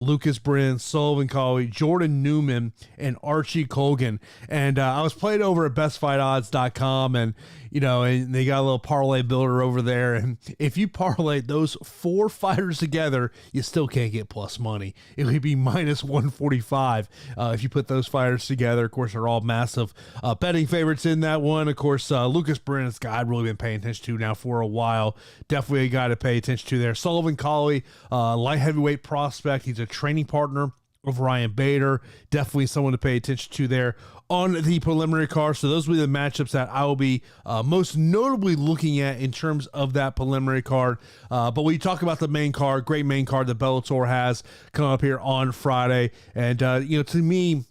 Lucas Bryn, Sullivan Collie, Jordan Newman, and Archie Colgan. And I was playing over at bestfightodds.com, and and they got a little parlay builder over there. And if you parlay those 4 fighters together, you still can't get plus money. It would be minus 145 if you put those fighters together. Of course, they're all massive betting favorites in that one. Of course, Lucas Bryn is a guy I've really been paying attention to now for a while. Definitely a guy to pay attention to there. Sullivan Collie, light heavyweight prospect. He's a training partner of Ryan Bader. Definitely someone to pay attention to there on the preliminary card. So those will be the matchups that I will be most notably looking at in terms of that preliminary card. But when you talk about the main card, great main card that Bellator has coming up here on Friday. And, to me,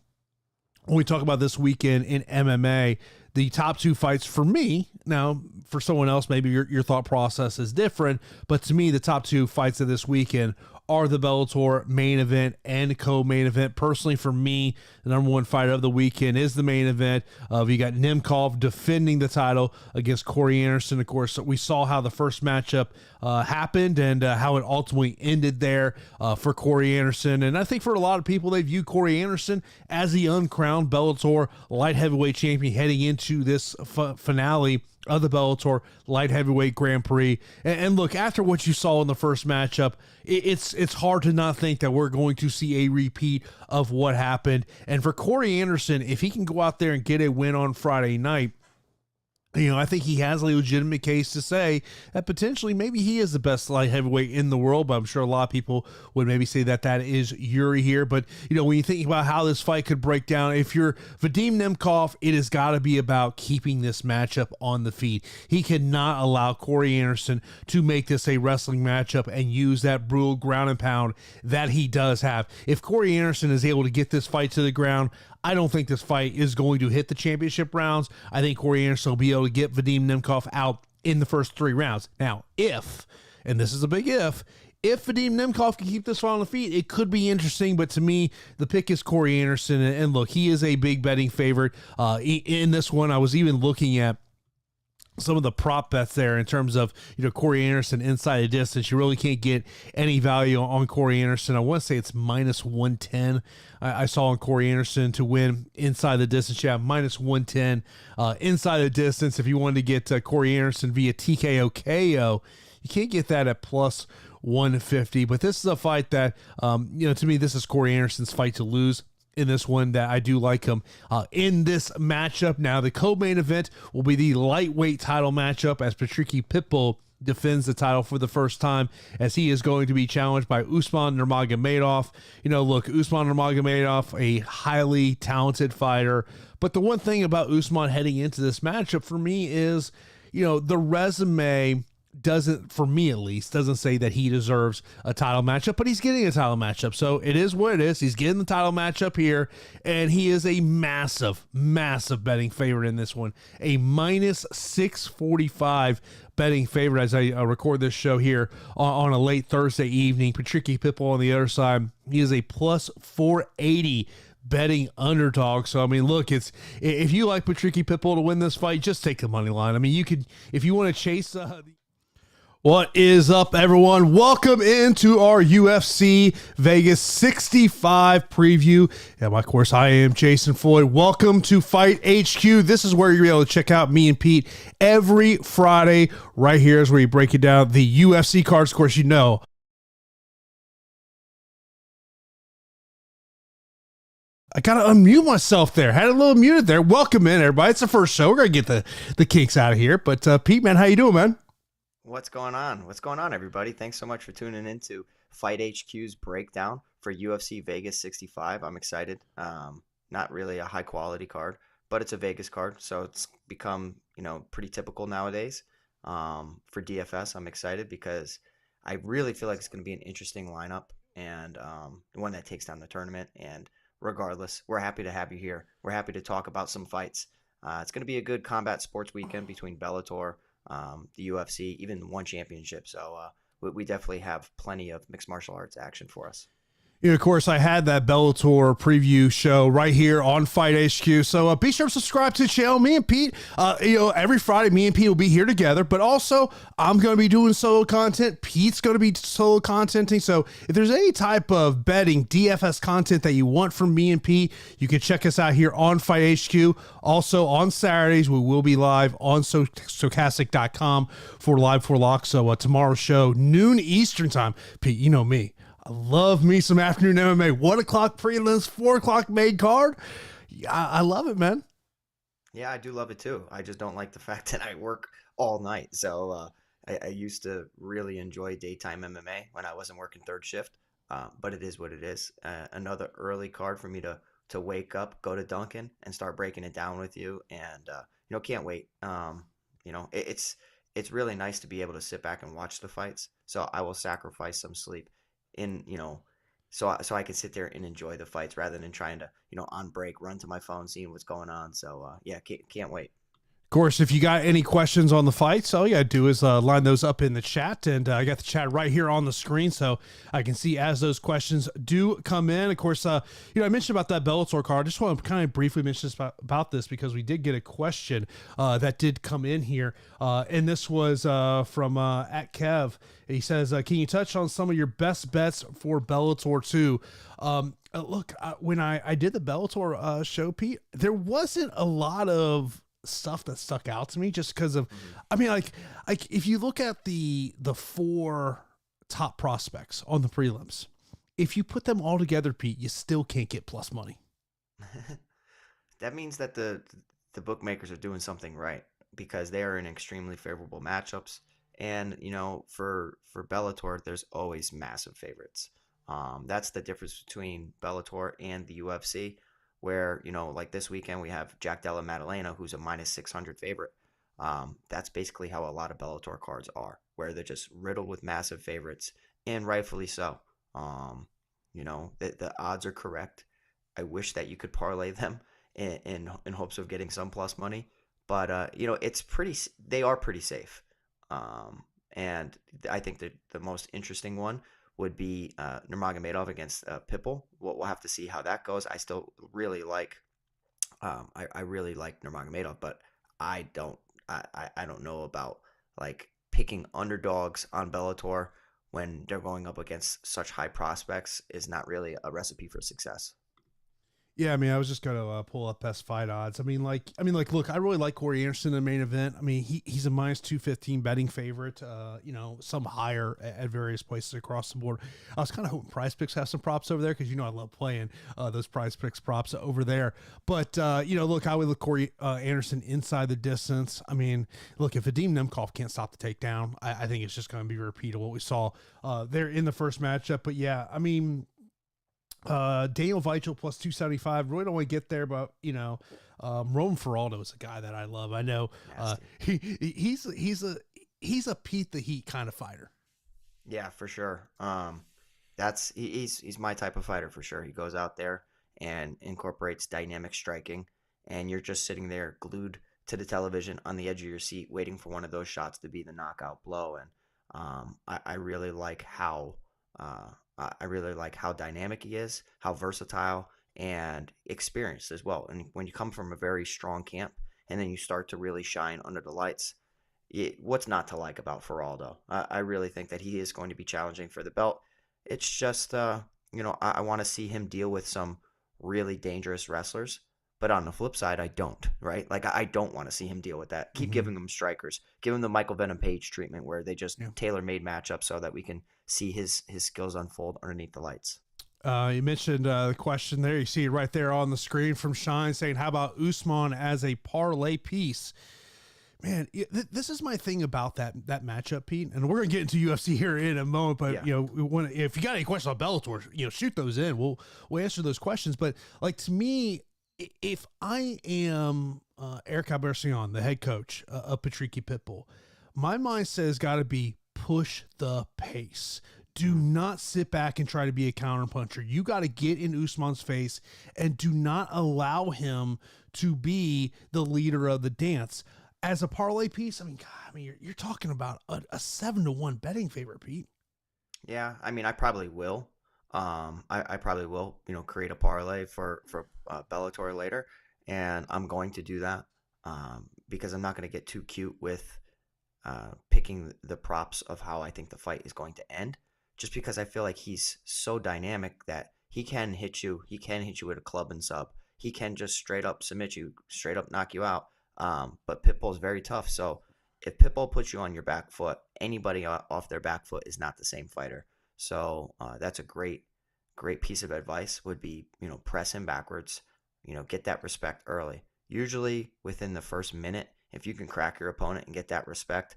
when we talk about this weekend in MMA, the top 2 fights for me, now for someone else, maybe your thought process is different, but to me, the top 2 fights of this weekend are the Bellator main event and co-main event. Personally, for me, the number 1 fight of the weekend is the main event. You got Nemkov defending the title against Corey Anderson. Of course, we saw how the first matchup happened and how it ultimately ended there for Corey Anderson. And I think for a lot of people, they view Corey Anderson as the uncrowned Bellator light heavyweight champion heading into this finale of the Bellator light heavyweight Grand Prix. And look, after what you saw in the first matchup, it's hard to not think that we're going to see a repeat of what happened. And for Corey Anderson, if he can go out there and get a win on Friday night, I think he has a legitimate case to say that potentially maybe he is the best light heavyweight in the world, but I'm sure a lot of people would maybe say that is Yuri here. But, when you think about how this fight could break down, if you're Vadim Nemkov, it has got to be about keeping this matchup on the feet. He cannot allow Corey Anderson to make this a wrestling matchup and use that brutal ground and pound that he does have. If Corey Anderson is able to get this fight to the ground, I don't think this fight is going to hit the championship rounds. I think Corey Anderson will be able to get Vadim Nemkov out in the first 3 rounds. Now, and this is a big if Vadim Nemkov can keep this fight on the feet, it could be interesting, but to me, the pick is Corey Anderson. And look, he is a big betting favorite in this one. I was even looking at some of the prop bets there in terms of, Corey Anderson inside the distance. You really can't get any value on Corey Anderson. I want to say it's minus 110. I saw on Corey Anderson to win inside the distance. Yeah, minus 110 inside the distance. If you wanted to get Corey Anderson via TKO KO, you can't get that at plus 150. But this is a fight that, to me, this is Corey Anderson's fight to lose in this one, that I do like him in this matchup. Now, the co-main event will be the lightweight title matchup as Patricky Pitbull defends the title for the first time, as he is going to be challenged by Usman Nurmagomedov. Look, Usman Nurmagomedov, a highly talented fighter, but the one thing about Usman heading into this matchup for me is, the resume doesn't, for me at least, doesn't say that he deserves a title matchup, but he's getting a title matchup. So it is what it is. He's getting the title matchup here, and he is a massive, massive betting favorite in this one. A minus 645 betting favorite as I record this show here on a late Thursday evening. Patricky Pitbull on the other side, he is a plus 480 betting underdog. So, look, if you like Patricky Pitbull to win this fight, just take the money line. You could, if you want to chase what is up, everyone? Welcome into our UFC Vegas 65 preview. And of course, I am Jason Floyd. Welcome to Fight HQ. This is where you're able to check out me and Pete every Friday. Right here is where you break it down the UFC cards. Of course, I gotta unmute myself there. Had a little muted there. Welcome in, everybody. It's the first show. We're gonna get the kinks out of here. But Pete, man, how you doing, man? What's going on? What's going on, everybody? Thanks so much for tuning in to Fight HQ's breakdown for UFC Vegas 65. I'm excited. Not really a high quality card, but it's a Vegas card, so it's become, pretty typical nowadays. For DFS, I'm excited because I really feel like it's going to be an interesting lineup and one that takes down the tournament. And regardless, we're happy to have you here. We're happy to talk about some fights. It's going to be a good combat sports weekend between Bellator, the UFC, even one championship. So we definitely have plenty of mixed martial arts action for us. Of course, I had that Bellator preview show right here on Fight HQ. So be sure to subscribe to the channel. Me and Pete, every Friday, me and Pete will be here together. But also, I'm going to be doing solo content. Pete's going to be solo contenting. So if there's any type of betting DFS content that you want from me and Pete, you can check us out here on Fight HQ. Also, on Saturdays, we will be live on Stokastic.com for Live for Lock. So tomorrow's show, noon Eastern time. Pete, you know me. I love me some afternoon MMA. 1 o'clock prelims, 4 o'clock main card. Yeah, I love it, man. Yeah, I do love it too. I just don't like the fact that I work all night. So I used to really enjoy daytime MMA when I wasn't working third shift. But it is what it is. Another early card for me to wake up, go to Duncan, and start breaking it down with you. And can't wait. It's really nice to be able to sit back and watch the fights. So I will sacrifice some sleep so I can sit there and enjoy the fights rather than trying to, on break, run to my phone, seeing what's going on. So yeah, can't wait. Of course, if you got any questions on the fights, all you gotta do is line those up in the chat, and I got the chat right here on the screen, so I can see as those questions do come in. Of course, I mentioned about that Bellator card. I just want to kind of briefly mention this about this because we did get a question that did come in here, and this was from at Kev. He says, "Can you touch on some of your best bets for Bellator 2?" Look, when I did the Bellator show, Pete, there wasn't a lot of stuff that stuck out to me just because of, I mean, like if you look at the 4 top prospects on the prelims, if you put them all together, Pete, you still can't get plus money. That means that the bookmakers are doing something right because they are in extremely favorable matchups. And, for Bellator, there's always massive favorites. That's the difference between Bellator and the UFC. Where, like this weekend we have Jack Della Maddalena, who's a minus 600 favorite. That's basically how a lot of Bellator cards are, where they're just riddled with massive favorites, and rightfully so. The odds are correct. I wish that you could parlay them in hopes of getting some plus money, but they are pretty safe. And I think that the most interesting one would be Nurmagomedov against Pitbull. We'll have to see how that goes. I still really like, I really like Nurmagomedov, but I don't know about like picking underdogs on Bellator when they're going up against such high prospects is not really a recipe for success. Yeah, I mean, I was just gonna pull up best fight odds. I mean, look, I really like Corey Anderson in the main event. I mean, he's a minus 215 betting favorite. Some higher at various places across the board. I was kind of hoping Prize Picks have some props over there because I love playing those Prize Picks props over there. But look, I would look Corey Anderson inside the distance. I mean, look, if Vadim Nemkov can't stop the takedown, I think it's just going to be a repeat of what we saw there in the first matchup. But yeah, I mean, Daniel Weichel plus 275. Really don't want to get there, but Roman Feraldo is a guy that I love. I know he's a Pete the Heat kind of fighter. Yeah, for sure. He's my type of fighter for sure. He goes out there and incorporates dynamic striking, and you're just sitting there glued to the television on the edge of your seat, waiting for one of those shots to be the knockout blow. And I really like how. I really like how dynamic he is, how versatile and experienced as well. And when you come from a very strong camp and then you start to really shine under the lights, what's not to like about Feraldo? I really think that he is going to be challenging for the belt. It's just, I want to see him deal with some really dangerous wrestlers. But on the flip side, I don't, right? Like, I don't want to see him deal with that. Keep giving him strikers. Give him the Michael Venom Page treatment where they just tailor-made matchups so that we can see his skills unfold underneath the lights. You mentioned the question there. You see it right there on the screen from Shine saying, how about Usman as a parlay piece? Man, this is my thing about that matchup, Pete. And we're going to get into UFC here in a moment. But, if you got any questions on Bellator, shoot those in. We'll answer those questions. But, like, to me, if I am Eric Albercion, the head coach of Patricky Pitbull, my mindset has got to be push the pace. Do not sit back and try to be a counterpuncher. You got to get in Usman's face and do not allow him to be the leader of the dance. As a parlay piece, you're talking about a 7-1 betting favorite, Pete. Yeah, I probably will. I probably will, create a parlay for Bellator later, and I'm going to do that because I'm not going to get too cute with picking the props of how I think the fight is going to end, just because I feel like he's so dynamic that he can hit you. He can hit you with a club and sub. He can just straight up submit you, straight up knock you out. But Pitbull's very tough. So if Pitbull puts you on your back foot, anybody off their back foot is not the same fighter. So that's a great piece of advice would be, press him backwards, get that respect early. Usually within the first minute, if you can crack your opponent and get that respect,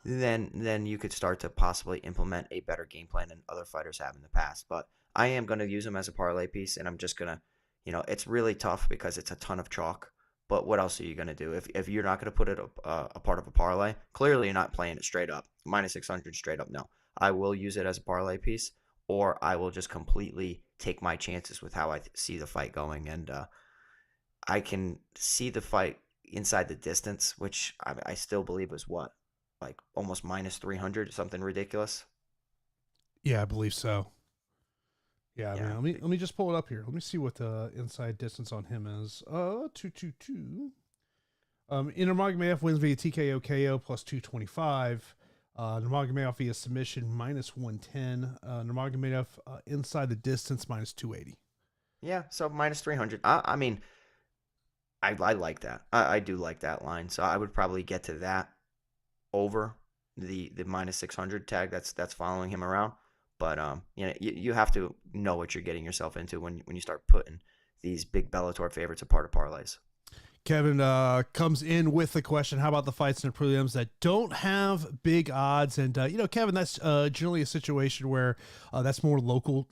then you could start to possibly implement a better game plan than other fighters have in the past. But I am going to use him as a parlay piece, and I'm just going to, it's really tough because it's a ton of chalk. But what else are you going to do? If you're not going to put it a part of a parlay, clearly you're not playing it straight up. Minus 600 straight up, no. I will use it as a parlay piece, or I will just completely take my chances with how I see the fight going. And I can see the fight inside the distance, which I still believe was what? Like almost minus 300, something ridiculous. Yeah, I believe so. Yeah, Yeah. man. Let me just pull it up here. Let me see what the inside distance on him is. 222. Nurmagomedov wins via TKO KO plus 225. Nurmagomedov via submission minus 110. Nurmagomedov inside the distance minus 280. Yeah, so minus 300. I mean, I like that. I do like that line. So I would probably get to that over the minus 600 tag that's following him around. But you have to know what you're getting yourself into when you start putting these big Bellator favorites a part of parlays. Kevin comes in with the question, how about the fights in the prelims that don't have big odds? And, Kevin, that's generally a situation where that's more local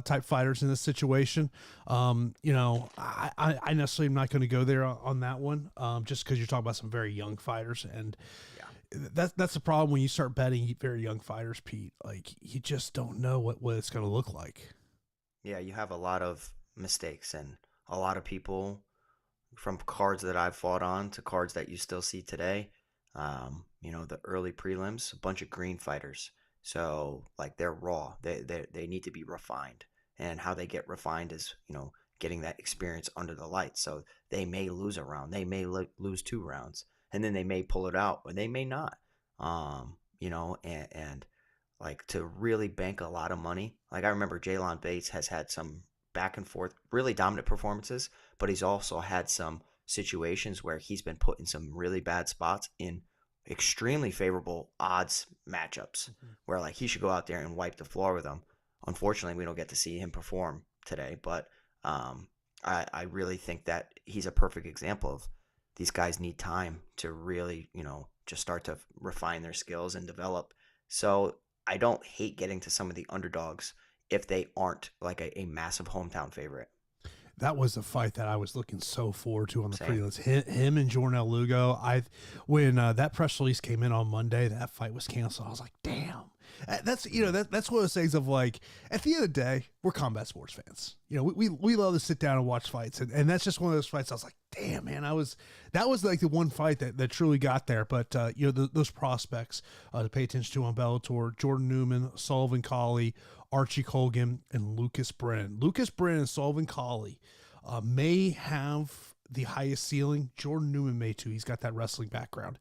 type fighters in this situation. I necessarily am not going to go there on that one just because you're talking about some very young fighters. And that's the problem when you start betting very young fighters, Pete. Like, you just don't know what it's going to look like. Yeah, you have a lot of mistakes and a lot of people from cards that I've fought on to cards that you still see today. The early prelims, a bunch of green fighters. So like they're raw. They need to be refined. And how they get refined is, getting that experience under the lights. So they may lose a round. They may lose 2 rounds. And then they may pull it out or they may not. And like to really bank a lot of money. Like I remember Jalon Bates has had some back and forth, really dominant performances, but he's also had some situations where he's been put in some really bad spots in extremely favorable odds matchups where like he should go out there and wipe the floor with them. Unfortunately, we don't get to see him perform today, but I really think that he's a perfect example of these guys need time to really, just start to refine their skills and develop. So I don't hate getting to some of the underdogs if they aren't like a massive hometown favorite. That was a fight that I was looking so forward to on the Same. prelims. Him and Jornel Lugo. When that press release came in on Monday, that fight was canceled. I was like, damn. That's that's one of those things of like, at the end of the day, we're combat sports fans. We love to sit down and watch fights, and that's just one of those fights. I was like, damn, man, that was like the one fight that truly got there. But those prospects to pay attention to on Bellator: Jordan Newman, Sullivan Cauley, Archie Colgan, and Lucas Brennan. Lucas Brennan and Sullivan Cauley may have the highest ceiling. Jordan Newman may too. He's got that wrestling background.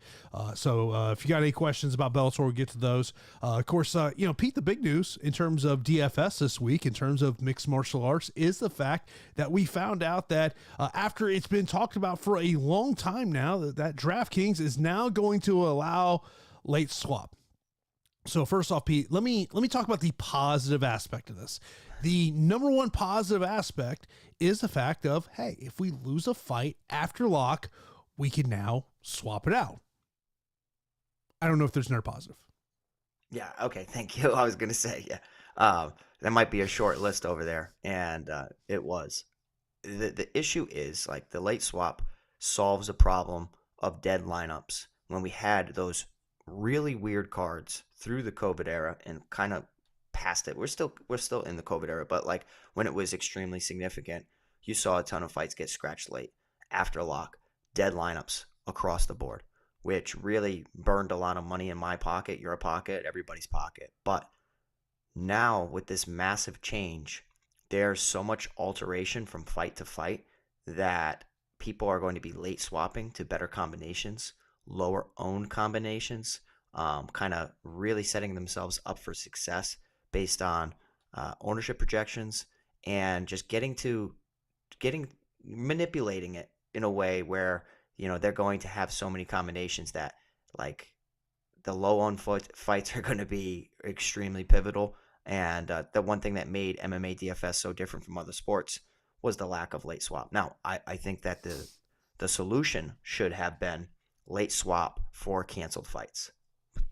So if you got any questions about Bellator, we'll get to those. Of course, Pete, the big news in terms of DFS this week, in terms of mixed martial arts, is the fact that we found out that after it's been talked about for a long time now, that DraftKings is now going to allow late swap. So first off, Pete, let me talk about the positive aspect of this. The number one positive aspect is the fact of, hey, if we lose a fight after lock, we can now swap it out. I don't know if there's another positive. Yeah. Okay. Thank you. I was going to say, yeah. That might be a short list over there. And it was. The issue is like the late swap solves a problem of dead lineups when we had those really weird cards through the COVID era and kind of past it. We're still in the COVID era, but like when it was extremely significant, you saw a ton of fights get scratched late after lock, dead lineups across the board, which really burned a lot of money in my pocket, your pocket, everybody's pocket. But Now, with this massive change, there's so much alteration from fight to fight that people are going to be late swapping to better combinations, lower owned combinations, kind of really setting themselves up for success based on ownership projections and just getting manipulating it in a way where they're going to have so many combinations that like the low on foot fights are going to be extremely pivotal. And the one thing that made MMA DFS so different from other sports was the lack of late swap. Now, I think that the solution should have been late swap for canceled fights.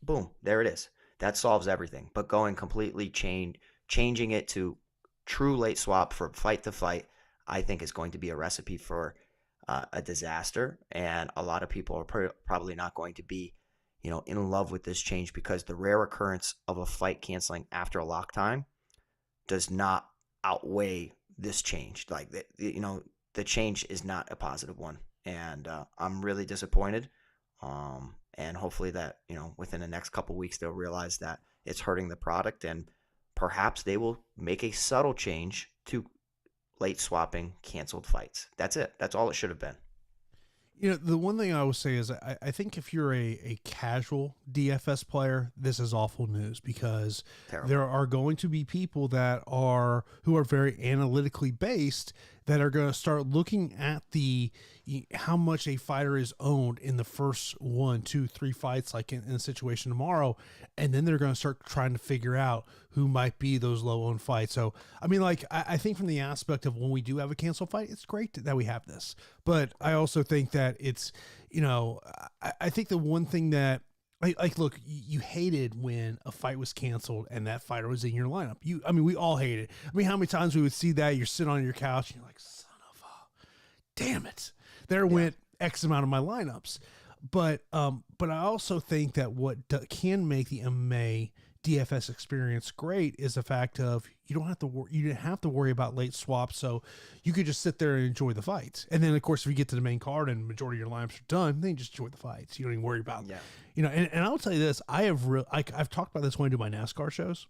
Boom, there it is. That solves everything. But going completely changing it to true late swap for fight to fight, I think is going to be a recipe for a disaster. And a lot of people are probably not going to be in love with this change because the rare occurrence of a fight canceling after a lock time does not outweigh this change. Like the change is not a positive one, and I'm really disappointed. And hopefully that within the next couple weeks they'll realize that it's hurting the product, and perhaps they will make a subtle change to late swapping canceled fights. That's it. That's all it should have been. The one thing I would say is I think if you're a casual DFS player, this is awful news because Terrible. there are going to be people who are very analytically based that are going to start looking at how much a fighter is owned in the first 1, 2, 3 fights, like in a situation tomorrow, and then they're going to start trying to figure out who might be those low owned fights. So I mean, like I think from the aspect of when we do have a cancel fight, it's great that we have this, but I also think that it's I think the one thing that look, you hated when a fight was canceled and that fighter was in your lineup. We all hate it. I mean, how many times we would see that you're sitting on your couch and you're like, son of a, damn it, there went X amount of my lineups. But I also think that what can make the MMA DFS experience great is the fact of you didn't have to worry about late swaps, so you could just sit there and enjoy the fights. And then of course if you get to the main card and the majority of your lineups are done, then you just enjoy the fights. You don't even worry about and I'll tell you this, I've talked about this when I do my NASCAR shows,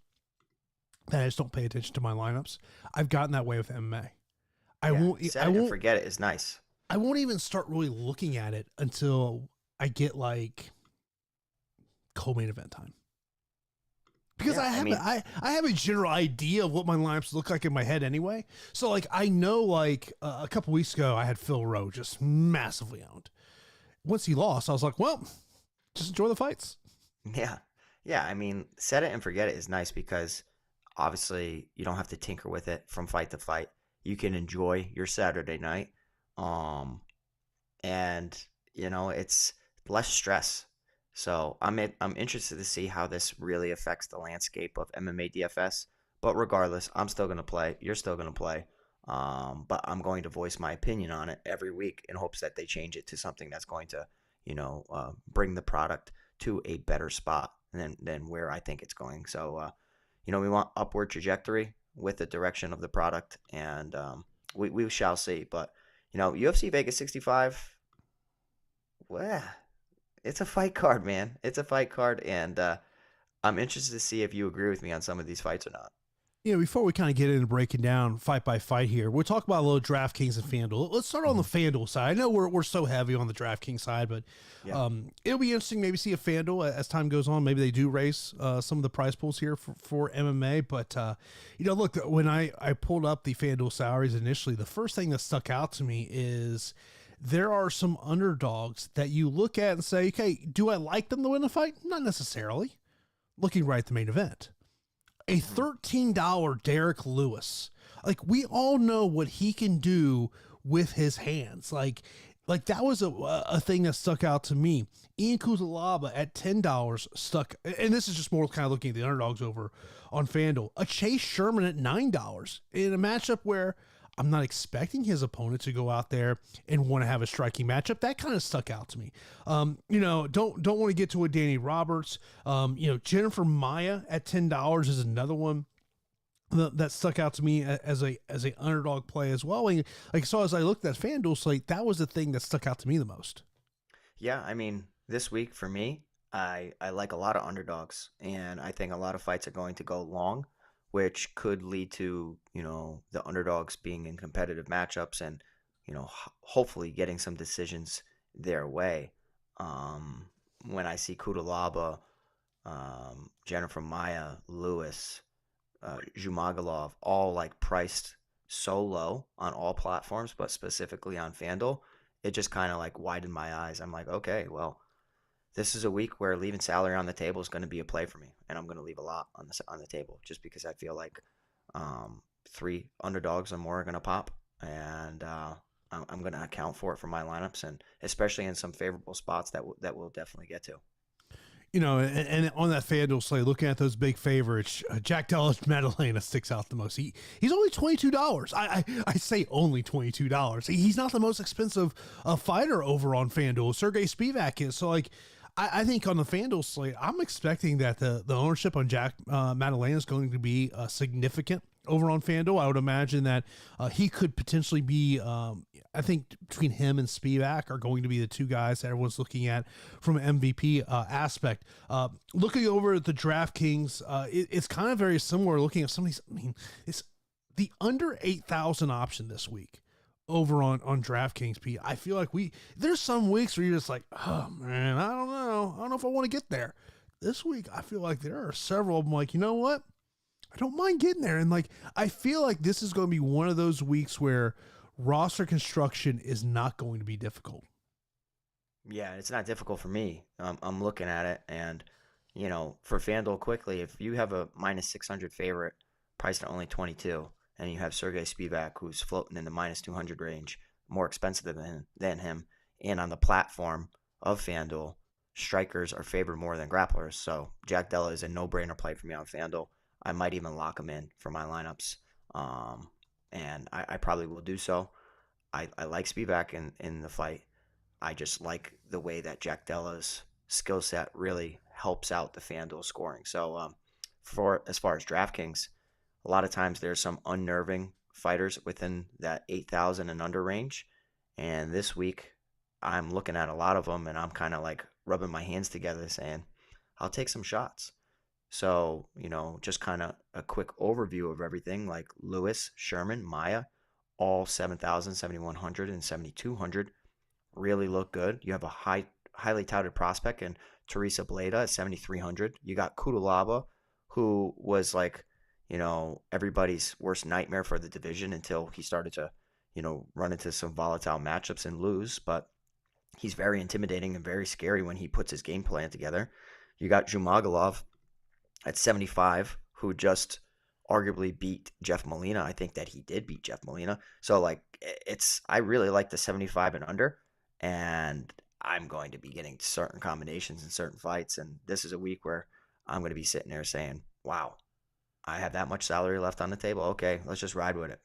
that I just don't pay attention to my lineups. I've gotten that way with MMA. I won't forget it is nice. I won't even start really looking at it until I get like co-main event time. Because I have a general idea of what my lineups look like in my head anyway. So like I know like a couple weeks ago I had Phil Rowe just massively owned. Once he lost, I was like, well, just enjoy the fights. Yeah. Yeah, I mean, set it and forget it is nice because obviously you don't have to tinker with it from fight to fight. You can enjoy your Saturday night. And it's less stress. So I'm interested to see how this really affects the landscape of MMA DFS. But regardless, I'm still going to play. You're still going to play. But I'm going to voice my opinion on it every week in hopes that they change it to something that's going to, bring the product to a better spot than where I think it's going. So, we want upward trajectory with the direction of the product, and we shall see. But, UFC Vegas 65, well, it's a fight card, man. It's a fight card, and I'm interested to see if you agree with me on some of these fights or not. Before we kind of get into breaking down fight by fight here, we'll talk about a little DraftKings and FanDuel. Let's start on the FanDuel side. I know we're so heavy on the DraftKings side, but it'll be interesting maybe see a FanDuel as time goes on. Maybe they do raise some of the prize pools here for MMA. But, look, when I pulled up the FanDuel salaries initially, the first thing that stuck out to me is there are some underdogs that you look at and say, okay, do I like them to win a fight? Not necessarily. Looking right at the main event. A $13 Derek Lewis. Like, we all know what he can do with his hands. Like that was a thing that stuck out to me. Ian Kuzalaba at $10 stuck, and this is just more kind of looking at the underdogs over on FanDuel. A Chase Sherman at $9 in a matchup where I'm not expecting his opponent to go out there and want to have a striking matchup. That kind of stuck out to me. Don't want to get to a Danny Roberts. Jennifer Maya at $10 is another one that stuck out to me as a underdog play as well. And as I looked at FanDuel slate, that was the thing that stuck out to me the most. Yeah, I mean, this week for me, I like a lot of underdogs, and I think a lot of fights are going to go long. which could lead to, the underdogs being in competitive matchups and, hopefully getting some decisions their way. Um, when I see Kudalaba, Jennifer Maya, Lewis, Zhumagalov, all like priced so low on all platforms, but specifically on FanDuel, it just kind of like widened my eyes. I'm like, okay, well, this is a week where leaving salary on the table is going to be a play for me, and I'm going to leave a lot on the table just because I feel like three underdogs or more are going to pop, and I'm going to account for it for my lineups, and especially in some favorable spots that we'll definitely get to. And on that FanDuel slate, looking at those big favorites, Jack Della's Madalena sticks out the most. He's only $22. I say only $22. He's not the most expensive fighter over on FanDuel. Sergey Spivak is. So, like, I think on the FanDuel slate, I'm expecting that the ownership on Jack Madalena is going to be significant over on FanDuel. I would imagine that he could potentially be, I think between him and Spivak are going to be the two guys that everyone's looking at from an MVP aspect. Looking over at the DraftKings, it's kind of very similar looking at some of these. I mean, it's the under 8,000 option this week over on DraftKings, Pete. I feel like there's some weeks where you're just like, oh man, I don't know if I want to get there. This week, I feel like there are several of them like, you know what? I don't mind getting there. And like, I feel like this is going to be one of those weeks where roster construction is not going to be difficult. Yeah, it's not difficult for me. I'm looking at it, and for FanDuel quickly, if you have a minus 600 favorite priced at only 22, and you have Sergey Spivak who's floating in the minus 200 range, more expensive than him, and on the platform of FanDuel, strikers are favored more than grapplers. So Jack Della is a no-brainer play for me on FanDuel. I might even lock him in for my lineups, and I probably will do so. I like Spivak in the fight. I just like the way that Jack Della's skill set really helps out the FanDuel scoring. So for as far as DraftKings, a lot of times there's some unnerving fighters within that 8,000 and under range, and this week I'm looking at a lot of them, and I'm kind of like rubbing my hands together saying, I'll take some shots. So, just kind of a quick overview of everything, like Lewis, Sherman, Maya, all 7,000, 7,100, and 7,200 really look good. You have a highly touted prospect in Teresa Bleda at 7,300. You got Kudalaba, who was like, everybody's worst nightmare for the division until he started to, run into some volatile matchups and lose. But he's very intimidating and very scary when he puts his game plan together. You got Zhumagalov at 75, who just arguably beat Jeff Molina. I think that he did beat Jeff Molina. So, like, I really like the 75 and under, and I'm going to be getting certain combinations in certain fights. And this is a week where I'm going to be sitting there saying, wow, I have that much salary left on the table. Okay, let's just ride with it.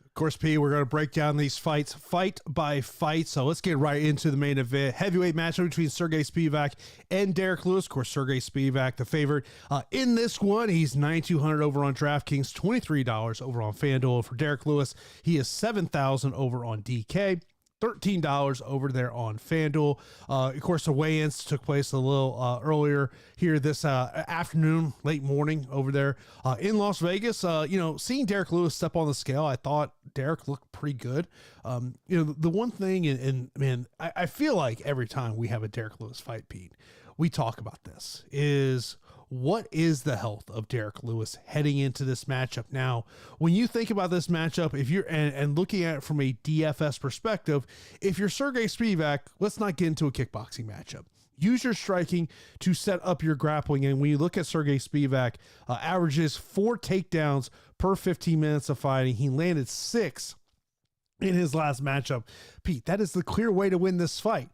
Of course, P, we're going to break down these fights fight by fight. So let's get right into the main event. Heavyweight matchup between Sergey Spivak and Derek Lewis. Of course, Sergey Spivak, the favorite. In this one, he's $9,200 over on DraftKings, $23 over on FanDuel. For Derek Lewis, he is $7,000 over on DK. $13 over there on FanDuel. Of course, the weigh-ins took place a little earlier here this afternoon, late morning over there in Las Vegas. Seeing Derek Lewis step on the scale, I thought Derek looked pretty good. The one thing, and man, I feel like every time we have a Derek Lewis fight, Pete, we talk about this, is what is the health of Derek Lewis heading into this matchup? Now, when you think about this matchup, if you're and looking at it from a DFS perspective, if you're Sergey Spivak, let's not get into a kickboxing matchup. Use your striking to set up your grappling. And when you look at Sergey Spivak, averages 4 takedowns per 15 minutes of fighting. He landed 6 in his last matchup. Pete, that is the clear way to win this fight.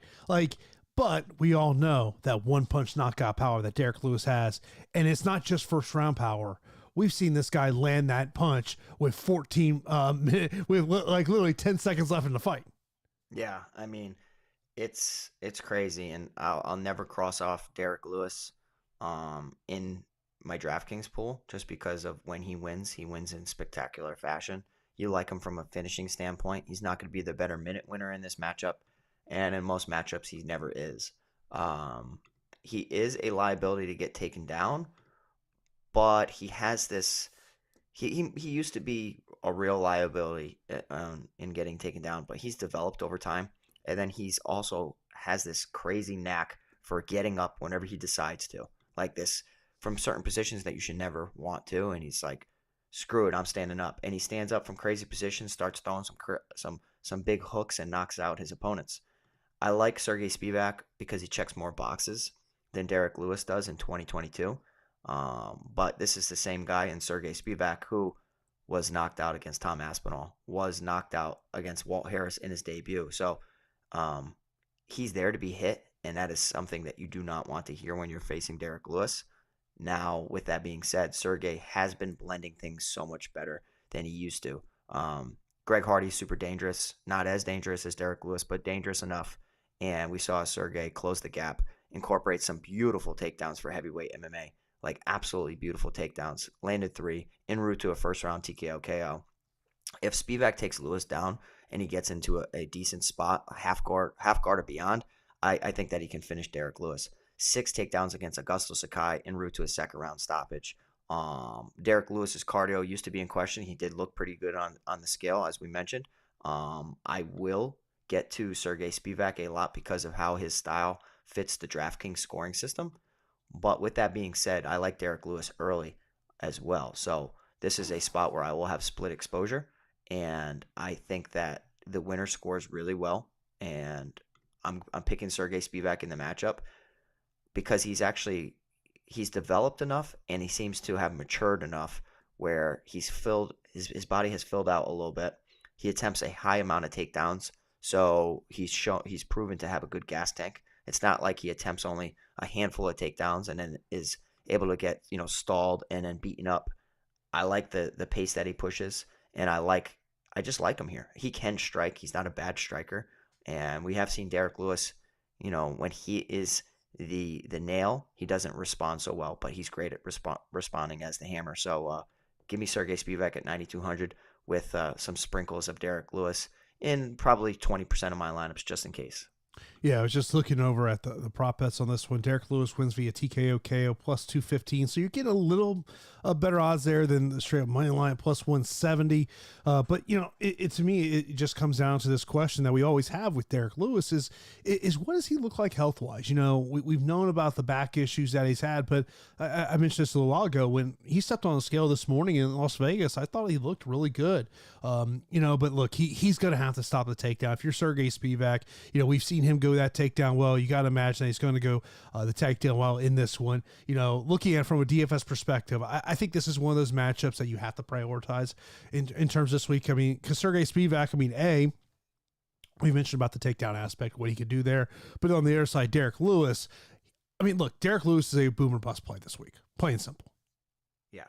But we all know that one-punch knockout power that Derek Lewis has, and it's not just first-round power. We've seen this guy land that punch with 14 minutes, with like literally 10 seconds left in the fight. Yeah, I mean, it's crazy, and I'll never cross off Derek Lewis in my DraftKings pool just because of when he wins in spectacular fashion. You like him from a finishing standpoint. He's not going to be the better minute winner in this matchup. And in most matchups, he never is. He is a liability to get taken down, but he has this. He used to be a real liability in getting taken down, but he's developed over time, and then he's also has this crazy knack for getting up whenever he decides to, like this from certain positions that you should never want to, and he's like, "Screw it, I'm standing up," and he stands up from crazy positions, starts throwing some big hooks, and knocks out his opponents. I like Sergey Spivak because he checks more boxes than Derek Lewis does in 2022. But this is the same guy in Sergey Spivak who was knocked out against Tom Aspinall, was knocked out against Walt Harris in his debut. So um, he's there to be hit, and that is something that you do not want to hear when you're facing Derek Lewis. Now, with that being said, Sergey has been blending things so much better than he used to. Greg Hardy's super dangerous, not as dangerous as Derek Lewis, but dangerous enough. And we saw Sergey close the gap, incorporate some beautiful takedowns for heavyweight MMA, like absolutely beautiful takedowns. Landed 3 en route to a first round TKO KO. If Spivak takes Lewis down and he gets into a decent spot, a half guard or beyond, I think that he can finish Derek Lewis. 6 takedowns against Augusto Sakai en route to a second round stoppage. Derek Lewis's cardio used to be in question. He did look pretty good on the scale, as we mentioned. I will get to Sergey Spivak a lot because of how his style fits the DraftKings scoring system. But with that being said, I like Derek Lewis early as well. So this is a spot where I will have split exposure, and I think that the winner scores really well. And I'm picking Sergey Spivak in the matchup because he's developed enough, and he seems to have matured enough where his body has filled out a little bit. He attempts a high amount of takedowns, so he's proven to have a good gas tank. It's not like he attempts only a handful of takedowns and then is able to get stalled and then beaten up. I like the pace that he pushes, and I just like him here. He can strike. He's not a bad striker, and we have seen Derek Lewis. When he is the nail, he doesn't respond so well, but he's great at responding as the hammer. So give me Sergey Spivak at 9,200 with some sprinkles of Derek Lewis in probably 20% of my lineups just in case. Yeah, I was just looking over at the prop bets on this one. Derek Lewis wins via TKO KO plus 215. So you're getting a little better odds there than the straight up money line plus 170. But it to me, it just comes down to this question that we always have with Derek Lewis is what does he look like health wise? We've known about the back issues that he's had, but I mentioned this a little while ago when he stepped on the scale this morning in Las Vegas. I thought he looked really good. But look, he's going to have to stop the takedown. If you're Sergey Spivak, we've seen him go that takedown well. You got to imagine that he's going to go the takedown well in this one. Looking at it from a DFS perspective, I think this is one of those matchups that you have to prioritize in terms of this week. I mean, because Sergey Spivak, we mentioned about the takedown aspect, what he could do there. But on the other side, Derek Lewis, look, Derek Lewis is a boom or bust play this week. Plain and simple. Yeah.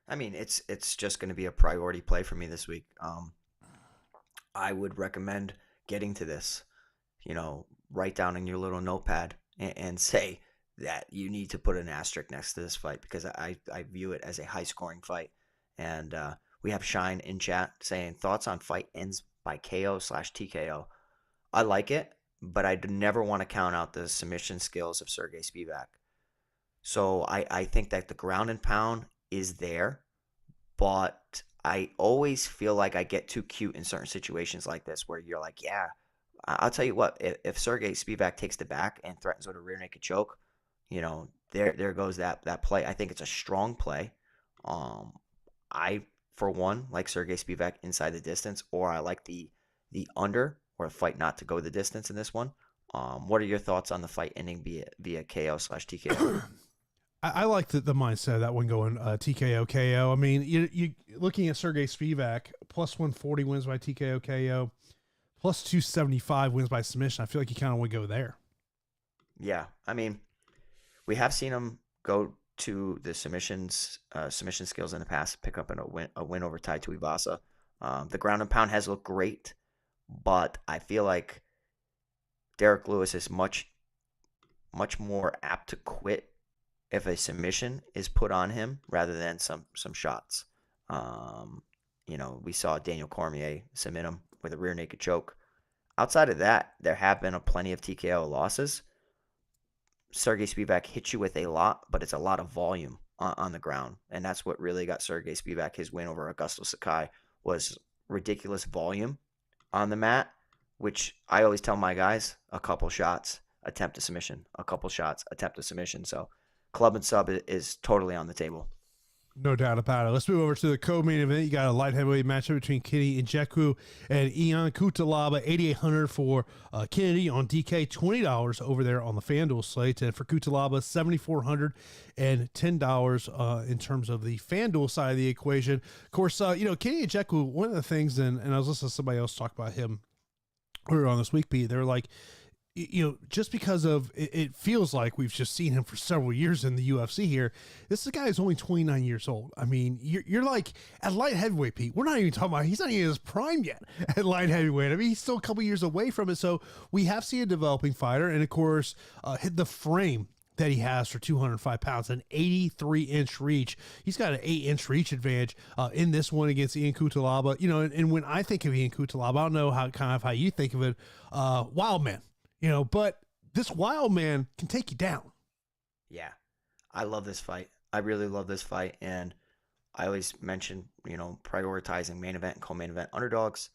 It's just going to be a priority play for me this week. I would recommend getting to this. Write down in your little notepad and say that you need to put an asterisk next to this fight because I view it as a high scoring fight. And we have Shine in chat saying thoughts on fight ends by KO/TKO. I like it, but I never want to count out the submission skills of Sergey Spivak. So I think that the ground and pound is there, but I always feel like I get too cute in certain situations like this where you're like, yeah, I'll tell you what, if Sergey Spivak takes the back and threatens with a rear naked choke, there goes that play. I think it's a strong play. I, for one, like Sergey Spivak inside the distance, or I like the under or a fight not to go the distance in this one. What are your thoughts on the fight ending via KO/TKO? I like the mindset of that one going TKO KO. You looking at Sergey Spivak, plus 140 wins by TKO KO. Plus 275 wins by submission. I feel like you kind of want to go there. Yeah. We have seen him go to the submission skills in the past, pick up a win over Tai Tuivasa. The ground and pound has looked great, but I feel like Derek Lewis is much, much more apt to quit if a submission is put on him rather than some shots. We saw Daniel Cormier submit him with a rear naked choke. Outside of that, there have been plenty of TKO losses. Sergey Spivak hits you with a lot, but it's a lot of volume. on the ground, and that's what really got Sergey Spivak his win over Augusto Sakai was ridiculous volume on the mat, which I always tell my guys: a couple shots, attempt a submission, a couple shots, attempt a submission. So club and sub is totally on the table. No doubt about it. Let's move over to the co-main event. You got a light heavyweight matchup between Kenny Nzechukwu and Ian Cutelaba. 8,800 for Kennedy on DK, $20 over there on the FanDuel slate, and for Cutelaba, $7,410 in terms of the FanDuel side of the equation. Of course, Kenny Nzechukwu. One of the things, and I was listening to somebody else talk about him earlier on this week, Pete. They're like, just because of it feels like we've just seen him for several years in the UFC here. This is a guy who's only 29 years old. I mean, you're like at light heavyweight, Pete. We're not even talking about, he's not even in his prime yet at light heavyweight. I mean, he's still a couple years away from it. So we have seen a developing fighter, and of course, hit the frame that he has for 205 pounds, an 83-inch reach. He's got an 8-inch reach advantage in this one against Ian Cutelaba. And when I think of Ian Cutelaba, I don't know how you think of it. Wild man. But this wild man can take you down. Yeah, I love this fight. I really love this fight. And I always mention, prioritizing main event and co-main event underdogs.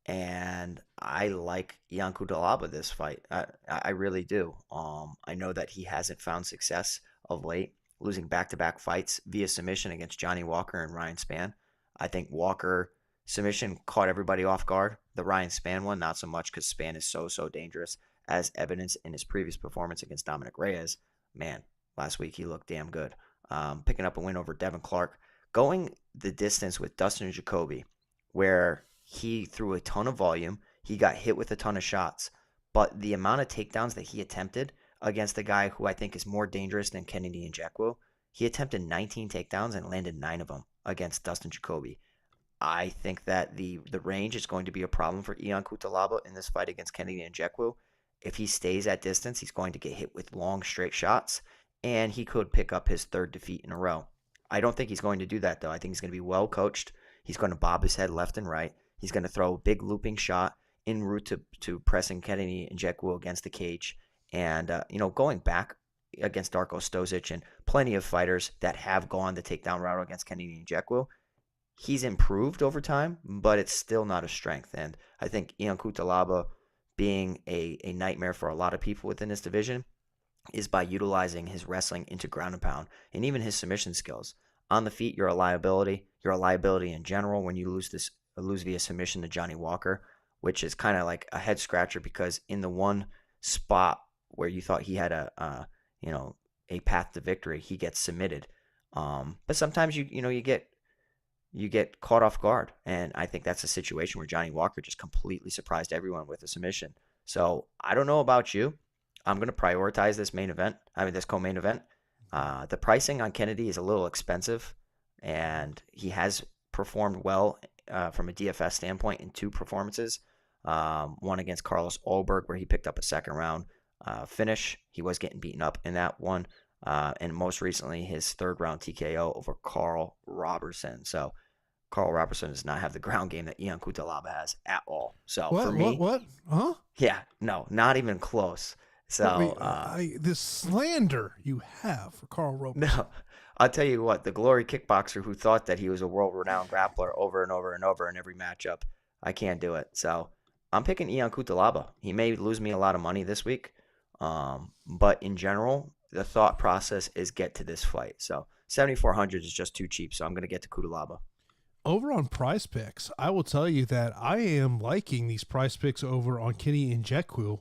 And I like Ian Cutelaba this fight. I really do. I know that he hasn't found success of late, losing back-to-back fights via submission against Johnny Walker and Ryan Spann. I think Walker submission caught everybody off guard. The Ryan Spann one, not so much, because Spann is so dangerous, as evidenced in his previous performance against Dominic Reyes. Man, last week he looked damn good. Picking up a win over Devin Clark. Going the distance with Dustin Jacoby, where he threw a ton of volume. He got hit with a ton of shots. But the amount of takedowns that he attempted against a guy who I think is more dangerous than Kennedy Nzechukwu, he attempted 19 takedowns and landed 9 of them against Dustin Jacoby. I think that the range is going to be a problem for Ian Cutelaba in this fight against Kennedy Nzechukwu. If he stays at distance, he's going to get hit with long, straight shots, and he could pick up his 3rd defeat in a row. I don't think he's going to do that, though. I think he's going to be well coached. He's going to bob his head left and right. He's going to throw a big looping shot en route to pressing Kennedy Nzechukwu against the cage. And, going back against Darko Stosic and plenty of fighters that have gone the takedown route against Kennedy Nzechukwu, he's improved over time, but it's still not a strength. And I think Ian Cutelaba, being a nightmare for a lot of people within this division, is by utilizing his wrestling into ground and pound and even his submission skills. On the feet, you're a liability. You're a liability in general when you lose via submission to Johnny Walker, which is kind of like a head scratcher, because in the one spot where you thought he had a path to victory, he gets submitted. But sometimes you get caught off guard. And I think that's a situation where Johnny Walker just completely surprised everyone with a submission. So I don't know about you. I'm going to prioritize this co-main event. The pricing on Kennedy is a little expensive, and he has performed well from a DFS standpoint in 2 performances. One against Carlos Ulberg, where he picked up a 2nd round finish. He was getting beaten up in that one. And most recently, his 3rd round TKO over Carl Robertson. So Carl Robertson does not have the ground game that Ian Cutelaba has at all. So for me, what? Huh? Yeah, no, not even close. So this slander you have for Carl Robertson. No, I'll tell you what, the glory kickboxer who thought that he was a world-renowned grappler over and over and over in every matchup, I can't do it. So I'm picking Ian Cutelaba. He may lose me a lot of money this week, but in general, the thought process is get to this fight. So 7,400 is just too cheap, so I'm going to get to Cutelaba. Over on Prize Picks, I will tell you that I am liking these Prize Picks over on Kenny Nzechukwu.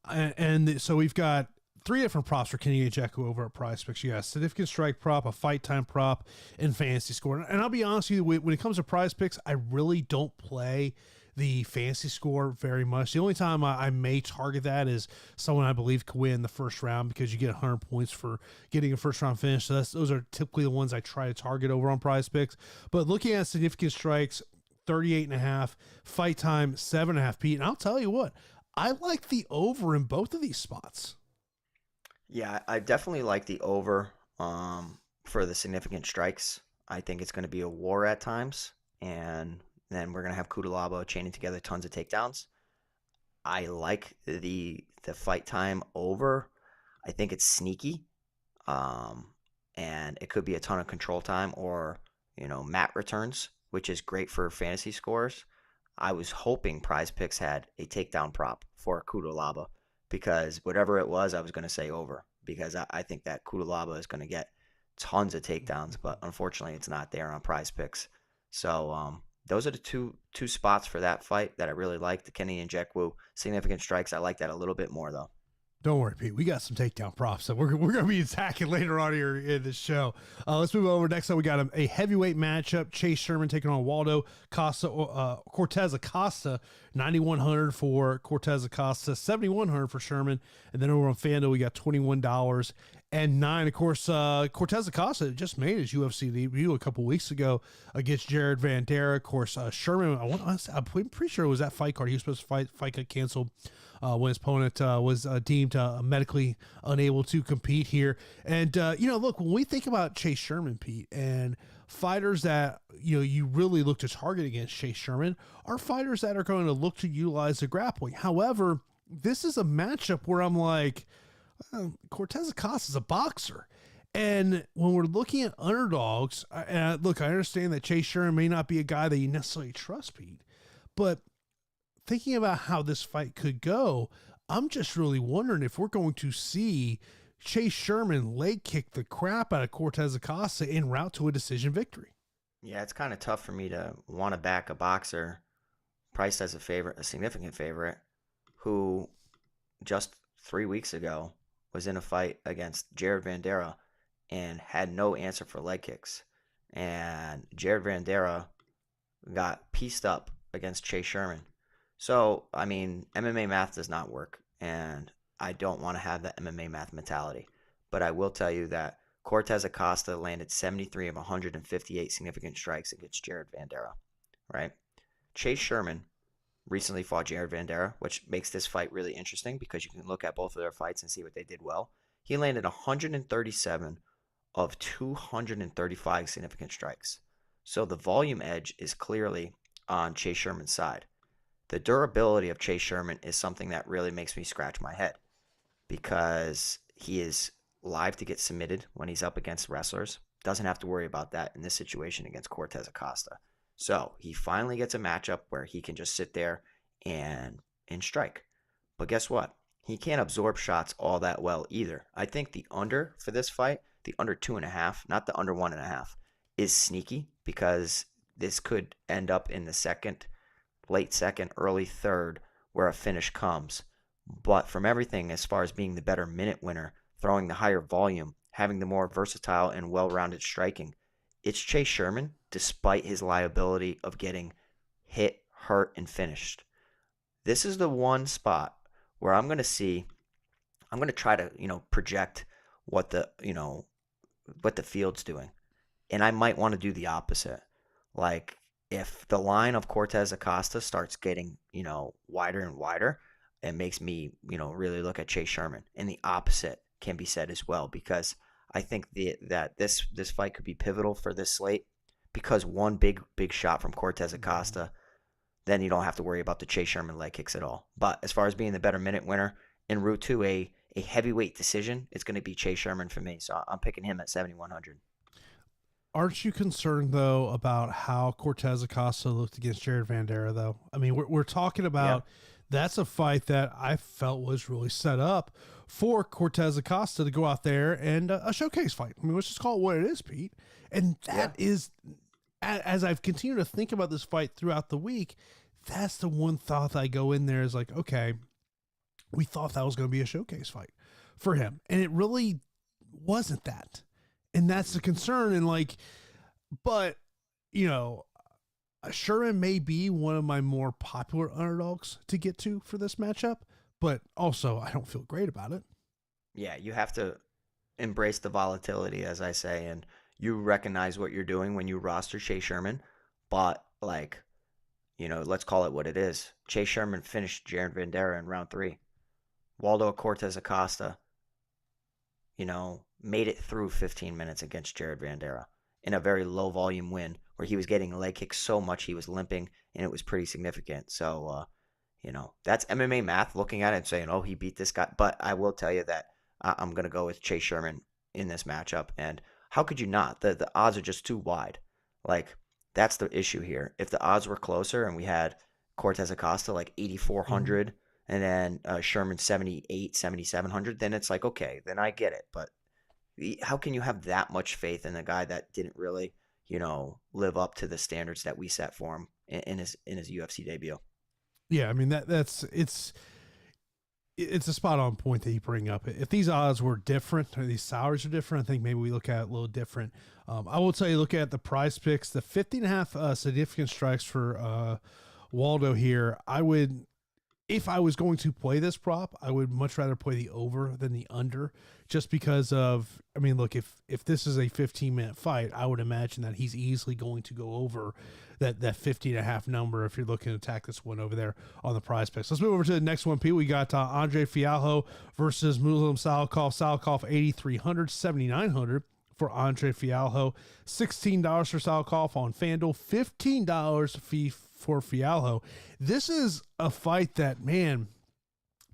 And so we've got 3 different props for Kenny Nzechukwu over at Prize Picks. You got a significant strike prop, a fight time prop, and fantasy score. And I'll be honest with you, when it comes to Prize Picks, I really don't play the fantasy score very much. The only time I may target that is someone I believe could win the first round, because you get 100 points for getting a first round finish. So those are typically the ones I try to target over on Prize Picks. But looking at significant strikes, 38.5, fight time 7.5, Pete. And I'll tell you what, I like the over in both of these spots. Yeah, I definitely like the over for the significant strikes. I think it's going to be a war at times, and then we're going to have Cutelaba chaining together tons of takedowns. I like the fight time over. I think it's sneaky. And and it could be a ton of control time or, mat returns, which is great for fantasy scores. I was hoping Prize Picks had a takedown prop for Kudalaba because whatever it was, I was going to say over because I think that Kudalaba is going to get tons of takedowns, but unfortunately it's not there on Prize Picks. So those are the two spots for that fight that I really like. The Kenny and Jekwu significant strikes. I like that a little bit more though. Don't worry, Pete. We got some takedown props that we're going to be attacking later on here in the show. Let's move over. Next up, we got a heavyweight matchup. Chase Sherman taking on Waldo Cortez Acosta. 9,100 for Cortez Acosta, 7,100 for Sherman. And then over on FanDuel, we got $21 and $9. Of course, Cortez Acosta just made his UFC debut a couple weeks ago against Jared Vanderaa. Of course, Sherman, I'm pretty sure it was that fight card. He was supposed to fight got canceled when his opponent was deemed medically unable to compete here. And, look, when we think about Chase Sherman, Pete, and fighters that, you really look to target against Chase Sherman are fighters that are going to look to utilize the grappling. However, this is a matchup where I'm like, Cortez Acosta is a boxer. And when we're looking at underdogs, look, I understand that Chase Sherman may not be a guy that you necessarily trust, Pete, but thinking about how this fight could go, I'm just really wondering if we're going to see Chase Sherman leg kick the crap out of Cortez Acosta en route to a decision victory. Yeah, it's kind of tough for me to want to back a boxer priced as a significant favorite, who just 3 weeks ago was in a fight against Jared Vanderaa and had no answer for leg kicks. And Jared Vanderaa got pieced up against Chase Sherman. So, I mean, MMA math does not work, and I don't want to have that MMA math mentality. But I will tell you that Cortez Acosta landed 73 of 158 significant strikes against Jared Vanderaa, right? Chase Sherman recently fought Jared Vanderaa, which makes this fight really interesting because you can look at both of their fights and see what they did well. He landed 137 of 235 significant strikes. So the volume edge is clearly on Chase Sherman's side. The durability of Chase Sherman is something that really makes me scratch my head because he is live to get submitted when he's up against wrestlers. Doesn't have to worry about that in this situation against Cortez Acosta. So he finally gets a matchup where he can just sit there and strike. But guess what? He can't absorb shots all that well either. I think the under for this fight, the under 2.5, not the under 1.5, is sneaky because this could end up in the late second, early third, where a finish comes. But from everything, as far as being the better minute winner, throwing the higher volume, having the more versatile and well-rounded striking, it's Chase Sherman, despite his liability of getting hit, hurt, and finished. This is the one spot where I'm going to try to, project what the field's doing. And I might want to do the opposite. Like, if the line of Cortez Acosta starts getting, wider and wider, it makes me, really look at Chase Sherman. And the opposite can be said as well, because I think that this fight could be pivotal for this slate, because one big shot from Cortez Acosta, then you don't have to worry about the Chase Sherman leg kicks at all. But as far as being the better minute winner, en route to a heavyweight decision, it's going to be Chase Sherman for me. So I'm picking him at 7,100. Aren't you concerned, though, about how Cortez Acosta looked against Jared Vanderaa, though? I mean, we're talking about that's a fight that I felt was really set up for Cortez Acosta to go out there and a showcase fight. I mean, let's just call it what it is, Pete. And that is, as I've continued to think about this fight throughout the week, that's the one thought that I go in there is like, okay, we thought that was going to be a showcase fight for him. And it really wasn't that. And that's the concern. And but, Sherman may be one of my more popular underdogs to get to for this matchup, but also I don't feel great about it. Yeah, you have to embrace the volatility, as I say, and you recognize what you're doing when you roster Chase Sherman. But, let's call it what it is. Chase Sherman finished Jared Vanderaa in round 3. Waldo Cortez Acosta, made it through 15 minutes against Jared Vanderaa in a very low volume win where he was getting leg kicks so much he was limping, and it was pretty significant. So, that's MMA math looking at it and saying, oh, he beat this guy. But I will tell you that I'm going to go with Chase Sherman in this matchup. And how could you not? The odds are just too wide. Like that's the issue here. If the odds were closer and we had Cortez Acosta like Mhm. 8,400 and then Sherman 78, 7,700, then it's like, okay, then I get it. But how can you have that much faith in a guy that didn't really, live up to the standards that we set for him in his UFC debut? Yeah, I mean that's it's a spot on point that you bring up. If these odds were different or these salaries are different, I think maybe we look at it a little different. I will tell you, look at the prize picks, the 50.5 significant strikes for Waldo here. I would, if I was going to play this prop, I would much rather play the over than the under, just because of. I mean, look, if this is a 15-minute fight, I would imagine that he's easily going to go over that 50.5 number if you're looking to attack this one over there on the prize picks. Let's move over to the next one, Pete. We got Andre Fialho versus Muslim Salikov. Salikov 8,300, 7,900 for Andre Fialho. $16 for Salikov on FanDuel, $15 fee for Fialho. This is a fight that, man,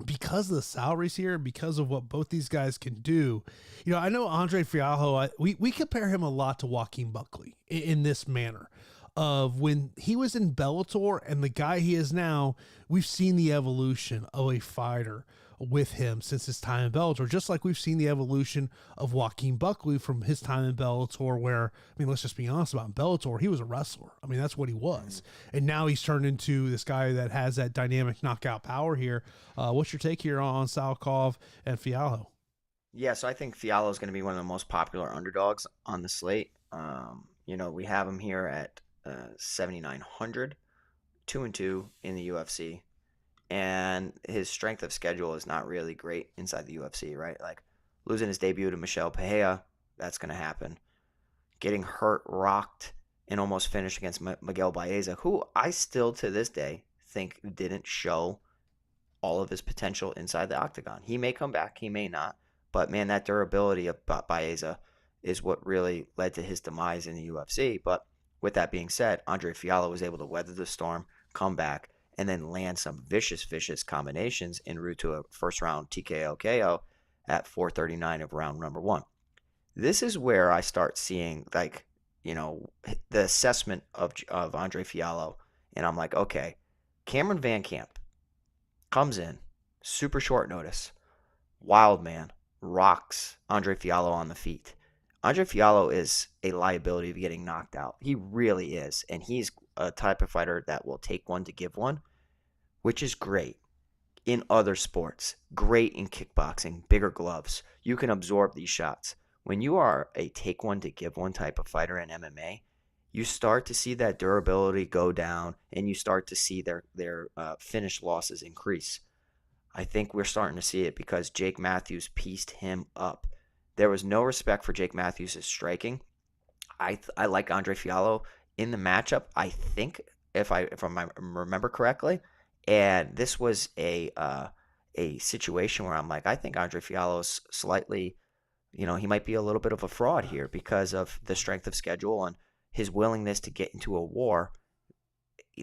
because of the salaries here, because of what both these guys can do, I know Andre Fialho, we compare him a lot to Joaquin Buckley in this manner of when he was in Bellator and the guy he is now. We've seen the evolution of a fighter with him since his time in Bellator, just like we've seen the evolution of Joaquin Buckley from his time in Bellator, where, I mean, let's just be honest about Bellator, he was a wrestler. I mean, that's what he was. And now he's turned into this guy that has that dynamic knockout power here. What's your take here on Salkov and Fialho? Yeah, so I think Fiallo is going to be one of the most popular underdogs on the slate. We have him here at 7,900, 2-2 in the UFC, and his strength of schedule is not really great inside the UFC, right? Like losing his debut to Michelle Pereira, that's going to happen. Getting hurt, rocked, and almost finished against Miguel Baeza, who I still to this day think didn't show all of his potential inside the octagon. He may come back, he may not, but man, that durability of Baeza is what really led to his demise in the UFC. But with that being said, Andre Fiallo was able to weather the storm, come back, and then land some vicious, vicious combinations en route to a first round TKO KO at 4:39 of round number one. This is where I start seeing the assessment of Andre Fiallo, and I'm like, okay, Cameron Van Camp comes in, super short notice, wild man, rocks Andre Fiallo on the feet. Andre Fiallo is a liability of getting knocked out. He really is. And he's a type of fighter that will take one to give one, which is great in other sports. Great in kickboxing, bigger gloves. You can absorb these shots. When you are a take one to give one type of fighter in MMA, you start to see that durability go down and you start to see their finish losses increase. I think we're starting to see it because Jake Matthews pieced him up. There was no respect for Jake Matthews' striking. I like Andre Fiallo in the matchup. I think if I remember correctly, and this was a situation where I'm like, I think Andre Fiallo is slightly, he might be a little bit of a fraud here because of the strength of schedule and his willingness to get into a war.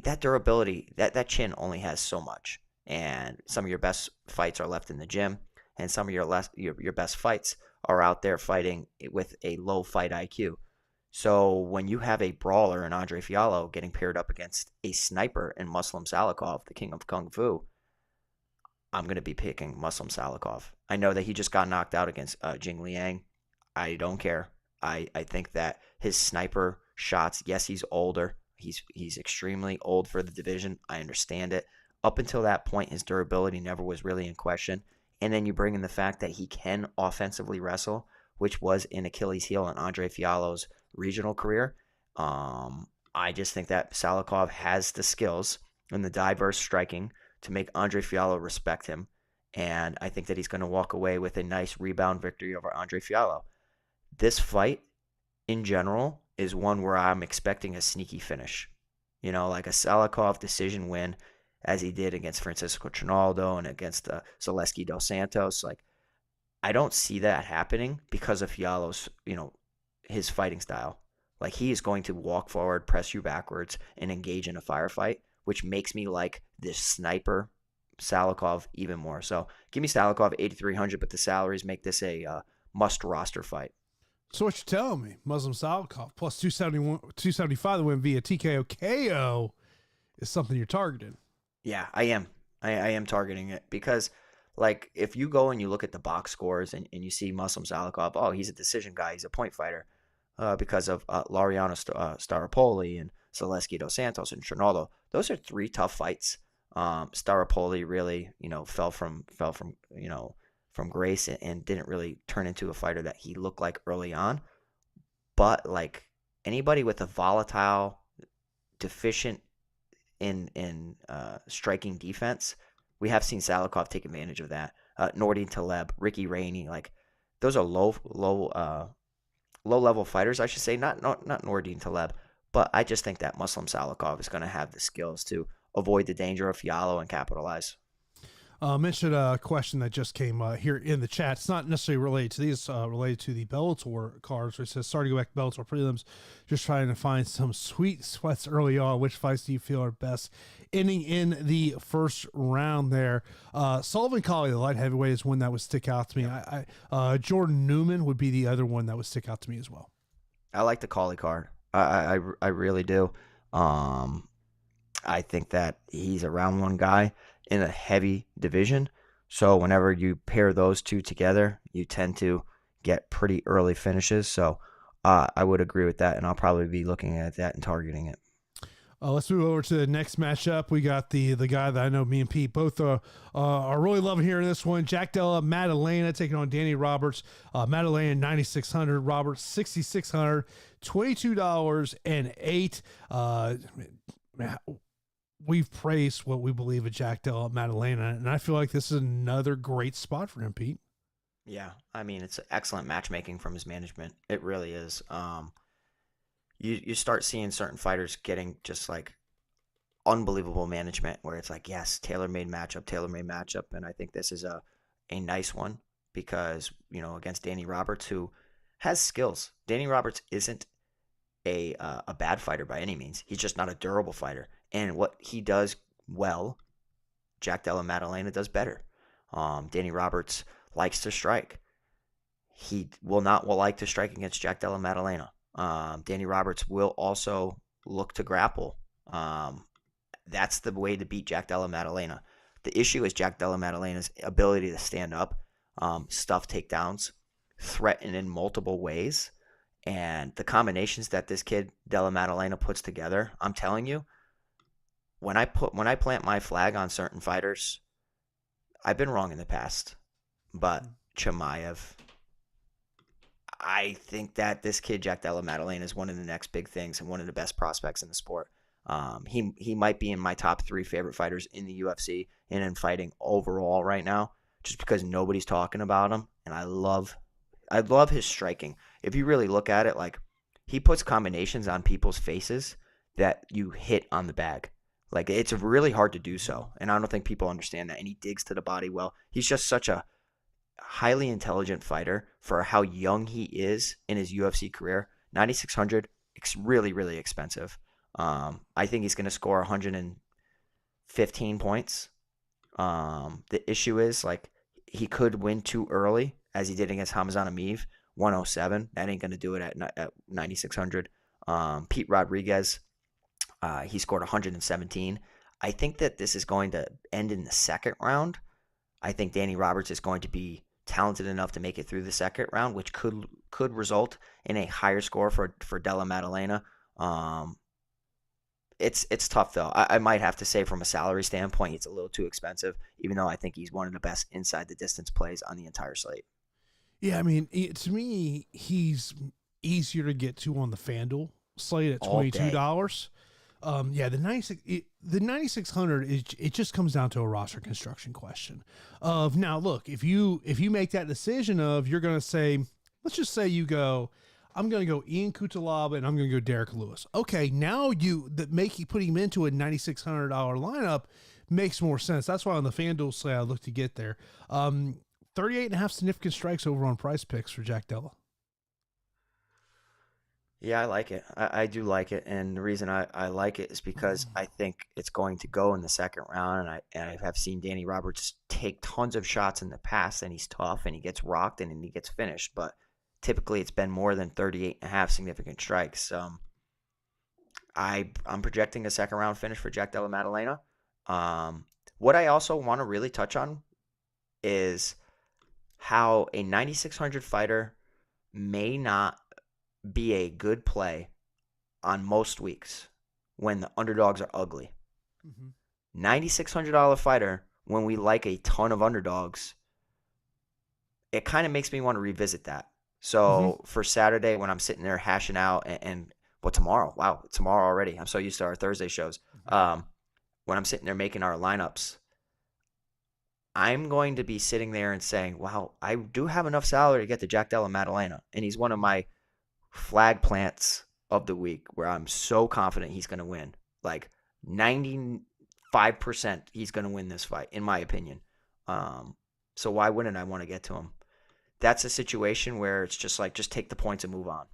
That durability, that chin only has so much, and some of your best fights are left in the gym, and some of your best fights are out there fighting with a low fight IQ. So when you have a brawler in Andre Fiallo getting paired up against a sniper in Muslim Salikov, the king of Kung Fu, I'm going to be picking Muslim Salikov. I know that he just got knocked out against Jing Liang. I don't care. I think that his sniper shots, yes, he's older. He's extremely old for the division. I understand it. Up until that point, his durability never was really in question. And then you bring in the fact that he can offensively wrestle, which was an Achilles heel in Andre Fiallo's regional career. I just think that Salikov has the skills and the diverse striking to make Andre Fiallo respect him. And I think that he's going to walk away with a nice rebound victory over Andre Fiallo. This fight, in general, is one where I'm expecting a sneaky finish. Like a Salikov decision win, as he did against Francisco Trinaldo and against Zaleski dos Santos. Like, I don't see that happening because of Fiallo's, his fighting style. Like, he is going to walk forward, press you backwards, and engage in a firefight, which makes me like this sniper Salikov even more. So give me Salikov 8,300, but the salaries make this a must roster fight. So what you're telling me, Muslim Salikov plus 271, 275 to win via TKO KO is something you're targeting. Yeah, I am. I am targeting it because, like, if you go and you look at the box scores and you see Muslim Salikov, oh, he's a decision guy, he's a point fighter, because of Laureano Staropoli and Zaleski dos Santos and Trinaldo. Those are three tough fights. Staropoli really, fell from from grace and didn't really turn into a fighter that he looked like early on. But like anybody with a volatile, deficient in striking defense, we have seen Salikov take advantage of that. Nordine Taleb, Ricky Rainey, like those are low level fighters, I should say. Not Nordine Taleb, but I just think that Muslim Salikov is going to have the skills to avoid the danger of Fiallo and capitalize. Mentioned a question that just came here in the chat. It's not necessarily related to these, related to the Bellator cards. Where it says, sorry to go back to Bellator prelims, just trying to find some sweet sweats early on. Which fights do you feel are best ending in the first round there? Sullivan Collie, the light heavyweight, is one that would stick out to me. Jordan Newman would be the other one that would stick out to me as well. I like the Collie card. I really do. I think that he's a round one guy in a heavy division. So whenever you pair those two together, you tend to get pretty early finishes. So I would agree with that, and I'll probably be looking at that and targeting it. Let's move over to the next matchup. We got the guy that I know me and Pete both are really loving here in this one. Jack Della Maddalena taking on Danny Roberts. Maddalena 9,600, Roberts 6,600, $22.08. We've praised what we believe of Jack Della Maddalena, and I feel like this is another great spot for him, Pete. Yeah, I mean, it's excellent matchmaking from his management. It really is. You start seeing certain fighters getting just like unbelievable management where it's like, yes, tailor-made matchup. And I think this is a nice one because, against Danny Roberts, who has skills. Danny Roberts isn't a bad fighter by any means. He's just not a durable fighter. And what he does well, Jack Della Maddalena does better. Danny Roberts likes to strike. He will not like to strike against Jack Della Maddalena. Danny Roberts will also look to grapple. That's the way to beat Jack Della Maddalena. The issue is Jack Della Maddalena's ability to stand up, stuff takedowns, threaten in multiple ways. And the combinations that this kid Della Maddalena puts together, I'm telling you, when I plant my flag on certain fighters, I've been wrong in the past. But Chimaev, I think that this kid, Jack Della Maddalena, is one of the next big things and one of the best prospects in the sport. He might be in my top 3 favorite fighters in the UFC and in fighting overall right now, just because nobody's talking about him. And I love his striking. If you really look at it, like he puts combinations on people's faces that you hit on the bag. Like it's really hard to do so, and I don't think people understand that. And he digs to the body well. He's just such a highly intelligent fighter for how young he is in his UFC career. 9,600, really, really expensive. I think he's going to score 115 points. The issue is like he could win too early, as he did against Hamzat Ameev, 107. That ain't going to do it at 9,600. Pete Rodriguez, he scored 117. I think that this is going to end in the second round. I think Danny Roberts is going to be talented enough to make it through the second round, which could result in a higher score for Della Maddalena. It's tough though. I might have to say from a salary standpoint, it's a little too expensive, even though I think he's one of the best inside the distance plays on the entire slate. Yeah, I mean, to me, he's easier to get to on the FanDuel slate at $22. Yeah, the 9,600 it just comes down to a roster construction question of now. Look, if you make that decision of you're going to say, let's just say you go, I'm going to go Ian Cutelaba and I'm going to go Derek Lewis. Okay, now putting him into a $9,600 lineup makes more sense. That's why on the FanDuel slate I look to get there. 38.5 significant strikes over on Price Picks for Jack Della. Yeah, I like it. I do like it, and the reason I like it is because I think it's going to go in the second round, and I have seen Danny Roberts take tons of shots in the past, and he's tough, and he gets rocked, and he gets finished. But typically it's been more than 38.5 significant strikes. I'm projecting a second round finish for Jack Della Maddalena. What I also want to really touch on is how a 9,600 fighter may not be a good play on most weeks when the underdogs are ugly. $9,600 fighter, when we like a ton of underdogs, it kind of makes me want to revisit that. So for Saturday, when I'm sitting there hashing out tomorrow? Wow, tomorrow already. I'm so used to our Thursday shows. When I'm sitting there making our lineups, I'm going to be sitting there and saying, wow, I do have enough salary to get to Jack Della Maddalena. And he's one of my flag plants of the week where I'm so confident he's going to win. Like 95% he's going to win this fight, in my opinion. So why wouldn't I want to get to him? That's a situation where it's just like, just take the points and move on.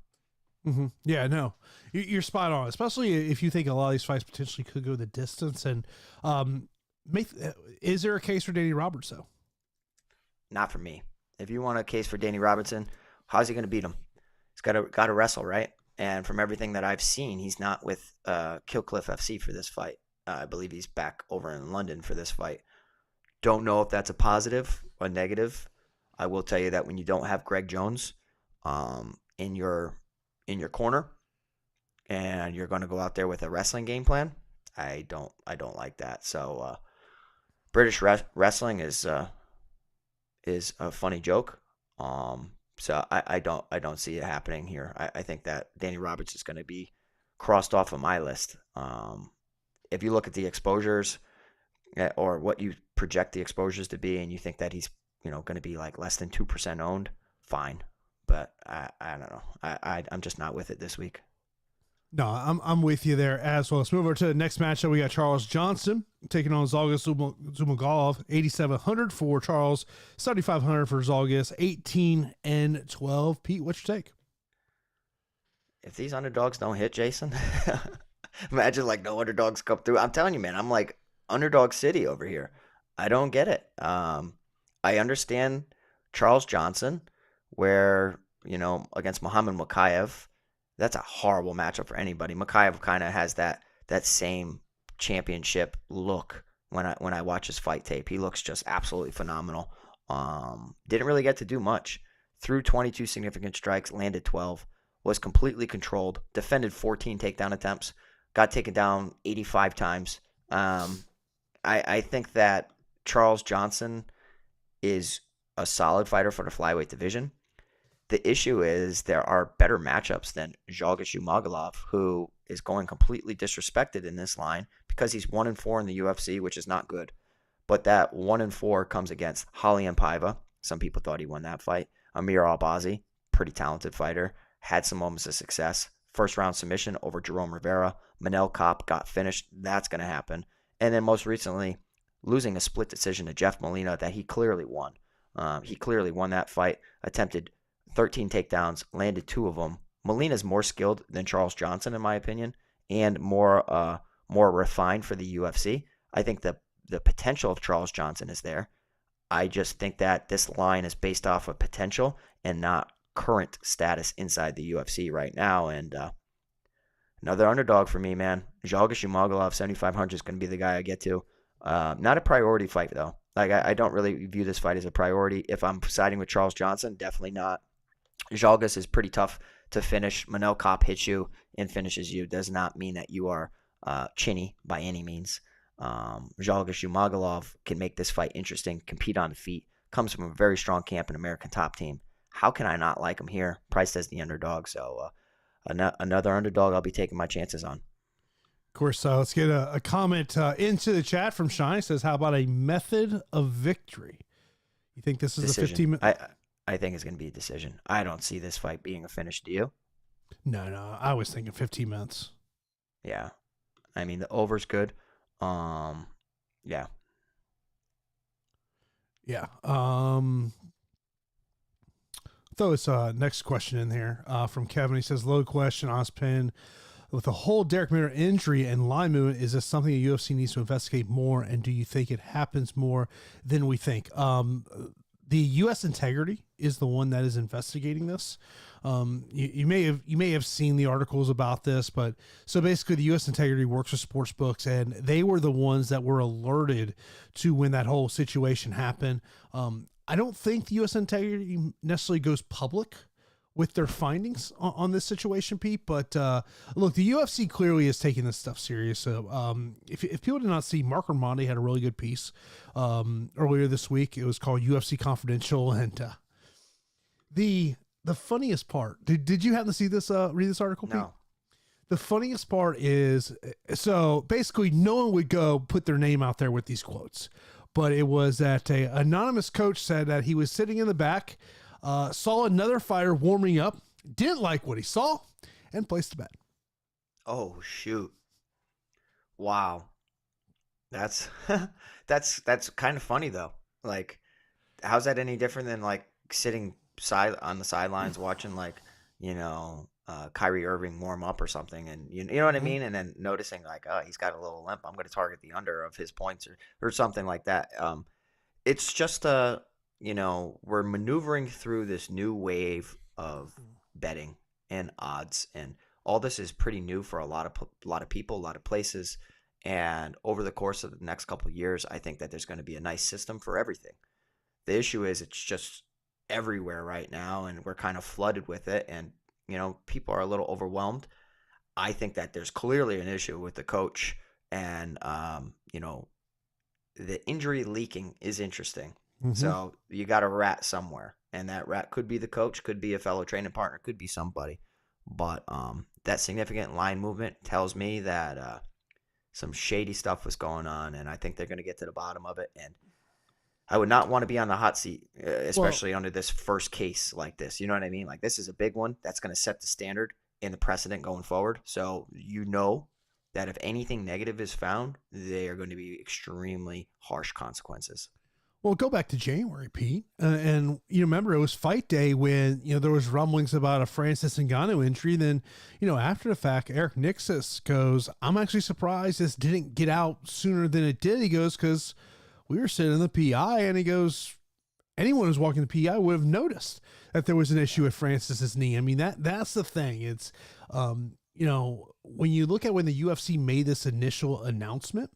Yeah, no, you're spot on, especially if you think a lot of these fights potentially could go the distance. And is there a case for Danny Roberts, though? Not for me. If you want a case for Danny Robertson, how's he going to beat him? He's got to wrestle, right? And from everything that I've seen, he's not with Kill Cliff FC for this fight. I believe he's back over in London for this fight. Don't know if that's a positive or negative. I will tell you that when you don't have Greg Jones in your corner and you're going to go out there with a wrestling game plan, I don't like that. So British wrestling is a funny joke. So I don't see it happening here. I think that Danny Roberts is going to be crossed off of my list. If you look at the exposures or what you project the exposures to be, and you think that he's going to be like less than 2% owned, fine. But I don't know. I'm just not with it this week. No, I'm with you there as well. Let's move over to the next matchup. We got Charles Johnson taking on Zhalgas Zhumagulov. 8,700 for Charles, 7,500 for Zhalgas. 18-12. Pete, what's your take? If these underdogs don't hit, Jason, imagine like no underdogs come through. I'm telling you, man, I'm like underdog city over here. I don't get it. I understand Charles Johnson, where, against Muhammad Mokaev, that's a horrible matchup for anybody. Mokaev kind of has that same championship look when I watch his fight tape. He looks just absolutely phenomenal. Didn't really get to do much. Threw 22 significant strikes, landed 12, was completely controlled, defended 14 takedown attempts, got taken down 85 times. I think that Charles Johnson is a solid fighter for the flyweight division. The issue is there are better matchups than Zhalgas Zhumagulov, who is going completely disrespected in this line because he's 1-4 in the UFC, which is not good. But that 1-4 comes against Raulian Paiva. Some people thought he won that fight. Amir Albazi, pretty talented fighter, had some moments of success. First round submission over Jerome Rivera. Manel Kopp got finished. That's going to happen. And then most recently, losing a split decision to Jeff Molina that he clearly won. He clearly won that fight, attempted 13 takedowns, landed 2 of them. Molina's more skilled than Charles Johnson, in my opinion, and more refined for the UFC. I think the potential of Charles Johnson is there. I just think that this line is based off of potential and not current status inside the UFC right now. And another underdog for me, man. Zhalgas Zhumagulov, 7,500 is going to be the guy I get to. Not a priority fight, though. Like, I don't really view this fight as a priority. If I'm siding with Charles Johnson, definitely not. Zhalgas is pretty tough to finish. Manel Kopp hits you and finishes you. Does not mean that you are chinny by any means. Zhalgas Zhumagulov can make this fight interesting, compete on the feet, comes from a very strong camp and American top team. How can I not like him here? Priced as the underdog. So another underdog I'll be taking my chances on. Of course, let's get a comment into the chat from Shine. It says, how about a method of victory? You think this is Decision. a 15-minute? I think it's going to be a decision. I don't see this fight being a finish. Do you? No. I was thinking 15 minutes. Yeah. I mean, the over's good. Yeah. Yeah. Throw this next question in here from Kevin. He says, low question, Ospin. With the whole Derek Miller injury and line movement, is this something the UFC needs to investigate more? And do you think it happens more than we think? The U.S. integrity is the one that is investigating this. You may have seen the articles about this, but so basically the U.S. Integrity works with sports books, and they were the ones that were alerted to when that whole situation happened. I don't think the U.S. Integrity necessarily goes public with their findings on this situation, Pete. But look, the UFC clearly is taking this stuff serious. So if people did not see, Mark Armandi had a really good piece earlier this week. It was called UFC Confidential, and the funniest part. Did you happen to see this? Read this article, Pete? No. The funniest part is, so basically, no one would go put their name out there with these quotes, but it was that an anonymous coach said that he was sitting in the back. Saw another fighter warming up, didn't like what he saw, and placed a bet. Oh, shoot. Wow. That's kind of funny, though. Like, how's that any different than, like, sitting on the sidelines watching, like, Kyrie Irving warm up or something, and you know what I mean? And then noticing, like, oh, he's got a little limp. I'm going to target the under of his points or something like that. It's just we're maneuvering through this new wave of betting and odds, and all this is pretty new for a lot of people, a lot of places. And over the course of the next couple of years, I think that there's going to be a nice system for everything. The issue is it's just everywhere right now, and we're kind of flooded with it, and people are a little overwhelmed. I think that there's clearly an issue with the coach, and the injury leaking is interesting. Mm-hmm. So you got a rat somewhere, and that rat could be the coach, could be a fellow training partner, could be somebody. But that significant line movement tells me that some shady stuff was going on, and I think they're going to get to the bottom of it. And I would not want to be on the hot seat, especially under this first case like this. You know what I mean? Like, this is a big one that's going to set the standard and the precedent going forward. So that if anything negative is found, they are going to be extremely harsh consequences. Well, go back to January, Pete, and you remember it was fight day when there was rumblings about a Francis Ngannou injury. Then after the fact, Eric Nixis goes, "I'm actually surprised this didn't get out sooner than it did." He goes, "Because we were sitting in the PI," and he goes, "Anyone who's walking the PI would have noticed that there was an issue with Francis's knee." I mean, that's the thing. It's when you look at when the UFC made this initial announcement,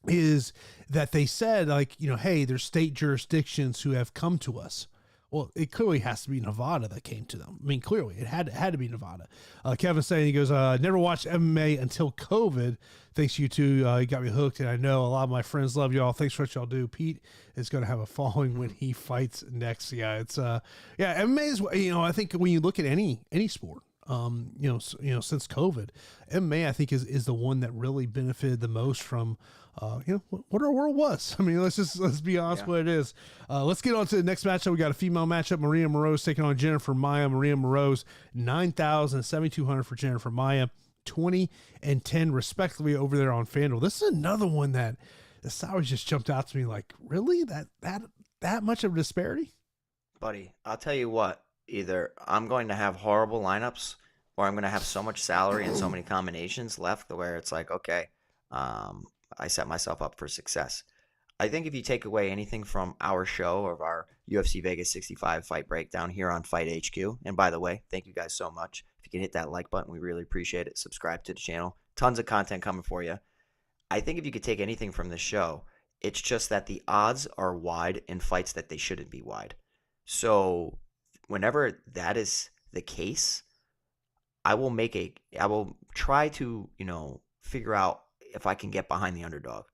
is that they said, like, hey, there's state jurisdictions who have come to us. Well, it clearly has to be Nevada that came to them. I mean, clearly it had to be Nevada. Kevin's saying, he goes, never watched MMA until COVID. Thanks you two. You got me hooked, and I know a lot of my friends love y'all. Thanks for what y'all do. Pete is going to have a following when he fights next. Yeah, it's MMA is, I think when you look at any sport, since COVID, MMA I think is the one that really benefited the most from what our world was. I mean, let's be honest what it is. Let's get on to the next matchup. We got a female matchup. Maria Moroz taking on Jennifer Maia. Maria Moroz, 9,000, 7,200 for Jennifer Maia, 20 and 10 respectively over there on FanDuel. This is another one that the salaries just jumped out to me. Like, really? That much of a disparity? Buddy, I'll tell you what. Either I'm going to have horrible lineups, or I'm going to have so much salary and so many combinations left where it's like, okay, I set myself up for success. I think if you take away anything from our show of our UFC Vegas 65 fight breakdown here on Fight HQ, and by the way, thank you guys so much. If you can hit that like button, we really appreciate it. Subscribe to the channel. Tons of content coming for you. I think if you could take anything from this show, it's just that the odds are wide in fights that they shouldn't be wide. So whenever that is the case, I will try to, figure out if I can get behind the underdog.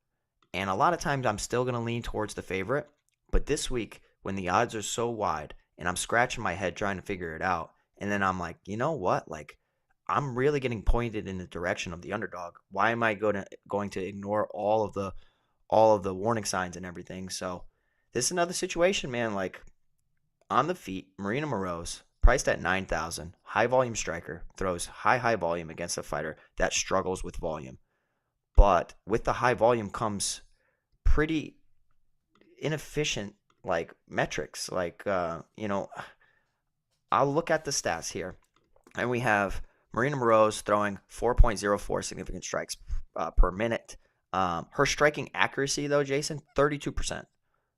And a lot of times I'm still going to lean towards the favorite. But this week, when the odds are so wide and I'm scratching my head trying to figure it out, and then I'm like, you know what? Like, I'm really getting pointed in the direction of the underdog. Why am I going to ignore all of the warning signs and everything? So this is another situation, man. Like, on the feet, Marina Moroz, priced at 9,000, high volume striker, throws high volume against a fighter that struggles with volume. But with the high volume comes pretty inefficient, like, metrics. Like, I'll look at the stats here. And we have Marina Moroz throwing 4.04 significant strikes per minute. Her striking accuracy, though, Jason, 32%.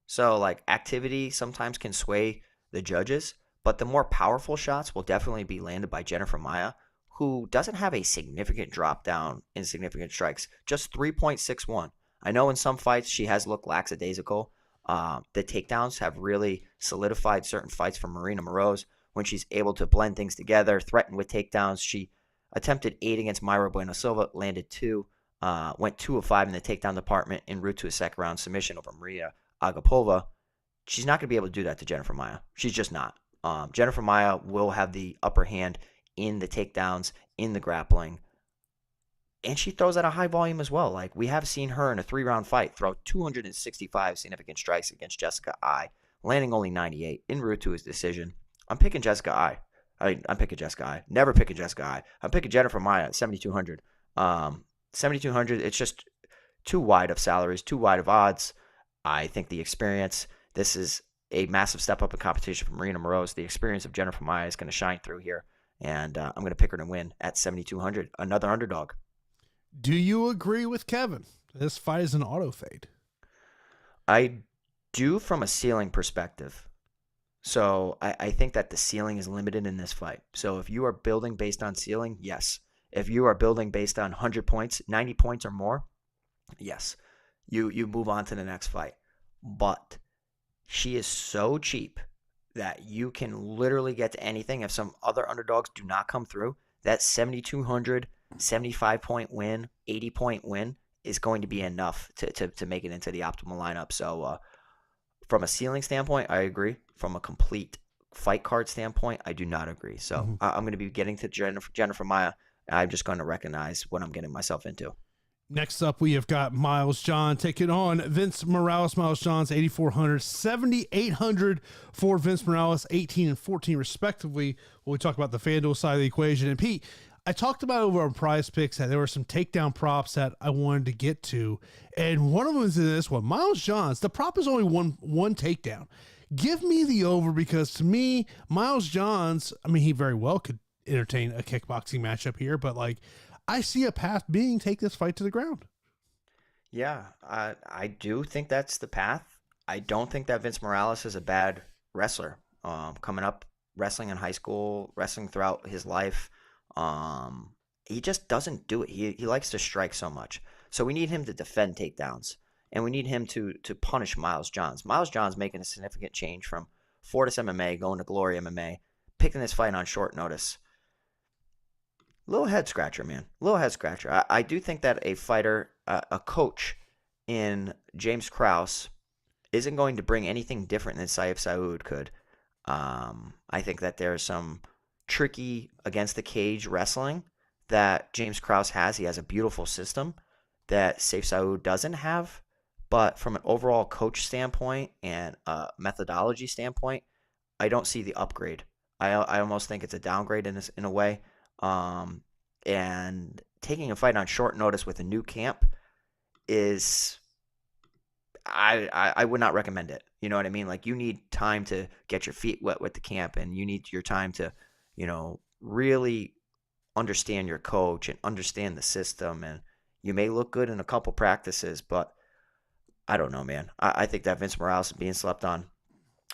So, like, activity sometimes can sway the judges, but the more powerful shots will definitely be landed by Jennifer Maia, who doesn't have a significant drop down in significant strikes, just 3.61. I know in some fights she has looked lackadaisical. The takedowns have really solidified certain fights for Marina Moroz when she's able to blend things together, threaten with takedowns. She attempted 8 against Mayra Bueno Silva, landed 2, went 2 of 5 in the takedown department en route to a second round submission over Maria Agapova. She's not going to be able to do that to Jennifer Maia. She's just not. Jennifer Maia will have the upper hand in the takedowns, in the grappling. And she throws at a high volume as well. Like, we have seen her in a 3-round fight throw 265 significant strikes against Jessica Eye, landing only 98 en route to his decision. I'm picking Jessica Eye. I'm picking Jessica Eye. Never picking Jessica Eye. I'm picking Jennifer Maia at 7,200. 7,200, it's just too wide of salaries, too wide of odds. I think the experience, this is a massive step up in competition for Marina Moroz. The experience of Jennifer Maia is going to shine through here. And I'm going to pick her to win at 7,200. Another underdog. Do you agree with Kevin? This fight is an auto fade. I do from a ceiling perspective. So I think that the ceiling is limited in this fight. So if you are building based on ceiling, yes. If you are building based on 100 points, 90 points or more, yes. You move on to the next fight. But she is so cheap that you can literally get to anything. If some other underdogs do not come through, that 7,200, 75-point win, 80-point win is going to be enough to make it into the optimal lineup. So from a ceiling standpoint, I agree. From a complete fight card standpoint, I do not agree. So I'm going to be getting to Jennifer Maia. I'm just going to recognize what I'm getting myself into. Next up, we have got Miles John taking on Vince Morales. Miles John's 8,400, 7,800 for Vince Morales, 18 and 14 respectively. When we talk about the FanDuel side of the equation. And Pete, I talked about over on Prize Picks that there were some takedown props that I wanted to get to, and one of them is this one. Miles John's, the prop is only one takedown. Give me the over, because to me, Miles John's, I mean, he very well could entertain a kickboxing matchup here, but like, I see a path being take this fight to the ground. Yeah, I do think that's the path. I don't think that Vince Morales is a bad wrestler. Coming up, wrestling in high school, wrestling throughout his life, he just doesn't do it. He likes to strike so much. So we need him to defend takedowns, and we need him to punish Miles Johns. Miles Johns making a significant change from Fortis MMA going to Glory MMA, picking this fight on short notice. Little head scratcher, man. Little head scratcher. I do think that a fighter, a coach in James Krause isn't going to bring anything different than Saif Saud could. I think that there's some tricky against the cage wrestling that James Krause has. He has a beautiful system that Saif Saud doesn't have. But from an overall coach standpoint and methodology standpoint, I don't see the upgrade. I almost think it's a downgrade in a way. And taking a fight on short notice with a new camp is, I would not recommend it. You know what I mean? Like, you need time to get your feet wet with the camp, and you need your time to, really understand your coach and understand the system. And you may look good in a couple practices, but I don't know, man. I think that Vince Morales is being slept on.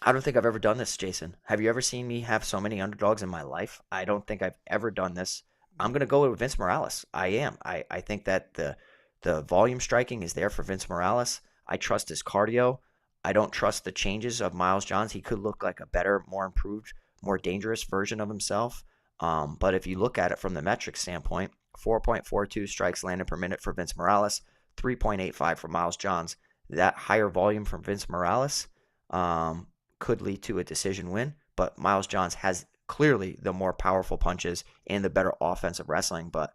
I don't think I've ever done this, Jason. Have you ever seen me have so many underdogs in my life? I don't think I've ever done this. I'm going to go with Vince Morales. I am. I think that the volume striking is there for Vince Morales. I trust his cardio. I don't trust the changes of Miles Johns. He could look like a better, more improved, more dangerous version of himself. But if you look at it from the metrics standpoint, 4.42 strikes landed per minute for Vince Morales, 3.85 for Miles Johns. That higher volume from Vince Morales could lead to a decision win, but Miles Johns has clearly the more powerful punches and the better offensive wrestling. But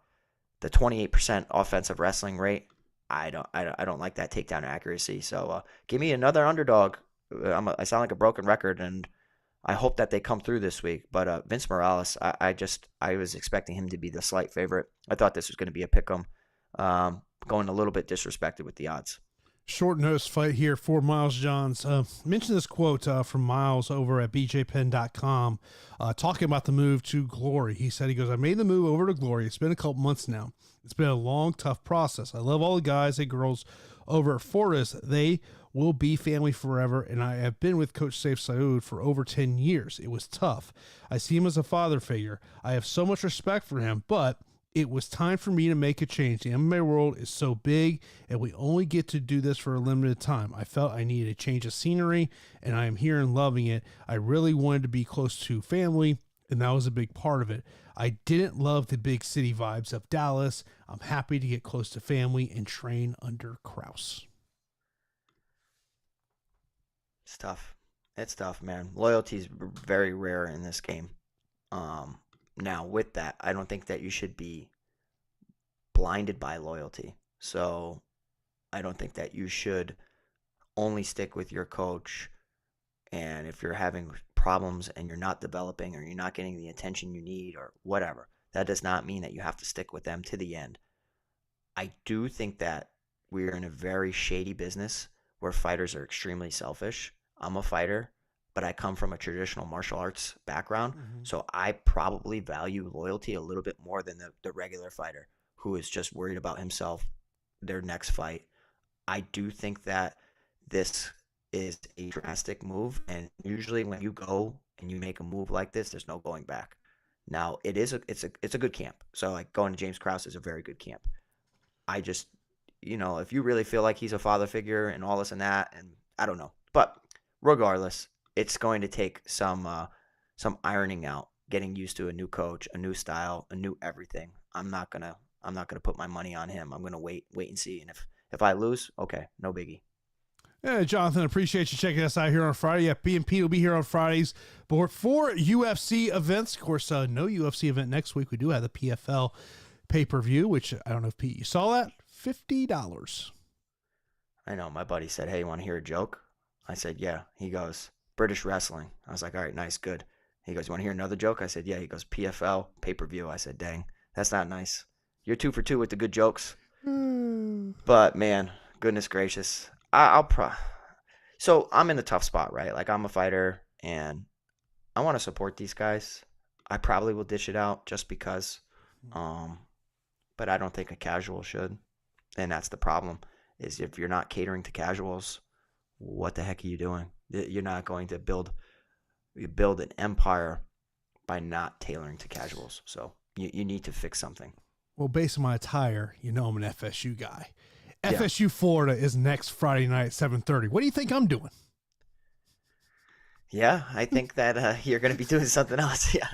the 28% offensive wrestling rate, I don't like that takedown accuracy. So give me another underdog. I sound like a broken record, and I hope that they come through this week. But Vince Morales, I was expecting him to be the slight favorite. I thought this was going to be a pick'em, going a little bit disrespected with the odds. Short notice fight here for Miles Johns. Mention this quote from Miles over at bjpen.com talking about the move to Glory. He said, he goes, I made the move over to Glory. It's been a couple months now. It's been a long, tough process. I love all the guys and girls over at Fortis, they will be family forever, and I have been with Coach Saif Saud for over 10 years. It was tough. I see him as a father figure. I have so much respect for him, but it was time for me to make a change. The MMA world is so big, and we only get to do this for a limited time. I felt I needed a change of scenery, and I am here and loving it. I really wanted to be close to family, and that was a big part of it. I didn't love the big city vibes of Dallas. I'm happy to get close to family and train under Krause. It's tough. It's tough, man. Loyalty is very rare in this game. Now, with that, I don't think that you should be blinded by loyalty. So I don't think that you should only stick with your coach. And if you're having problems and you're not developing or you're not getting the attention you need or whatever, that does not mean that you have to stick with them to the end. I do think that we're in a very shady business where fighters are extremely selfish. I'm a fighter, but I come from a traditional martial arts background, so I probably value loyalty a little bit more than the regular fighter who is just worried about himself, their next fight. I do think that this is a drastic move, and usually when you go and you make a move like this, there's no going back. Now, it's a good camp. So like going to James Krause is a very good camp. I just, if you really feel like he's a father figure and all this and that, and I don't know, but regardless, it's going to take some ironing out, getting used to a new coach, a new style, a new everything. I'm not gonna put my money on him. I'm gonna wait and see. And if I lose, okay, no biggie. Yeah, Jonathan, appreciate you checking us out here on Friday. Yeah, B and P will be here on Fridays, but for UFC events, of course, no UFC event next week. We do have the PFL pay-per-view, which I don't know if Pete, you saw that, $50. I know. My buddy said, "Hey, you want to hear a joke?" I said, "Yeah." He goes, "British wrestling." I was like, "All right, nice, good." He goes, "You want to hear another joke?" I said, "Yeah." He goes, "PFL pay-per-view." I said, "Dang, that's not nice. You're 2 for 2 with the good jokes." But man, goodness gracious, so I'm in the tough spot, right? Like I'm a fighter and I want to support these guys. I probably will dish it out just because, but I don't think a casual should, and that's the problem. Is if you're not catering to casuals, what the heck are you doing? You're not going to build an empire by not tailoring to casuals. So you need to fix something. Well, based on my attire, I'm an FSU guy. Yeah. FSU Florida is next Friday night at 7:30. What do you think I'm doing? Yeah, I think that you're going to be doing something else. Yeah.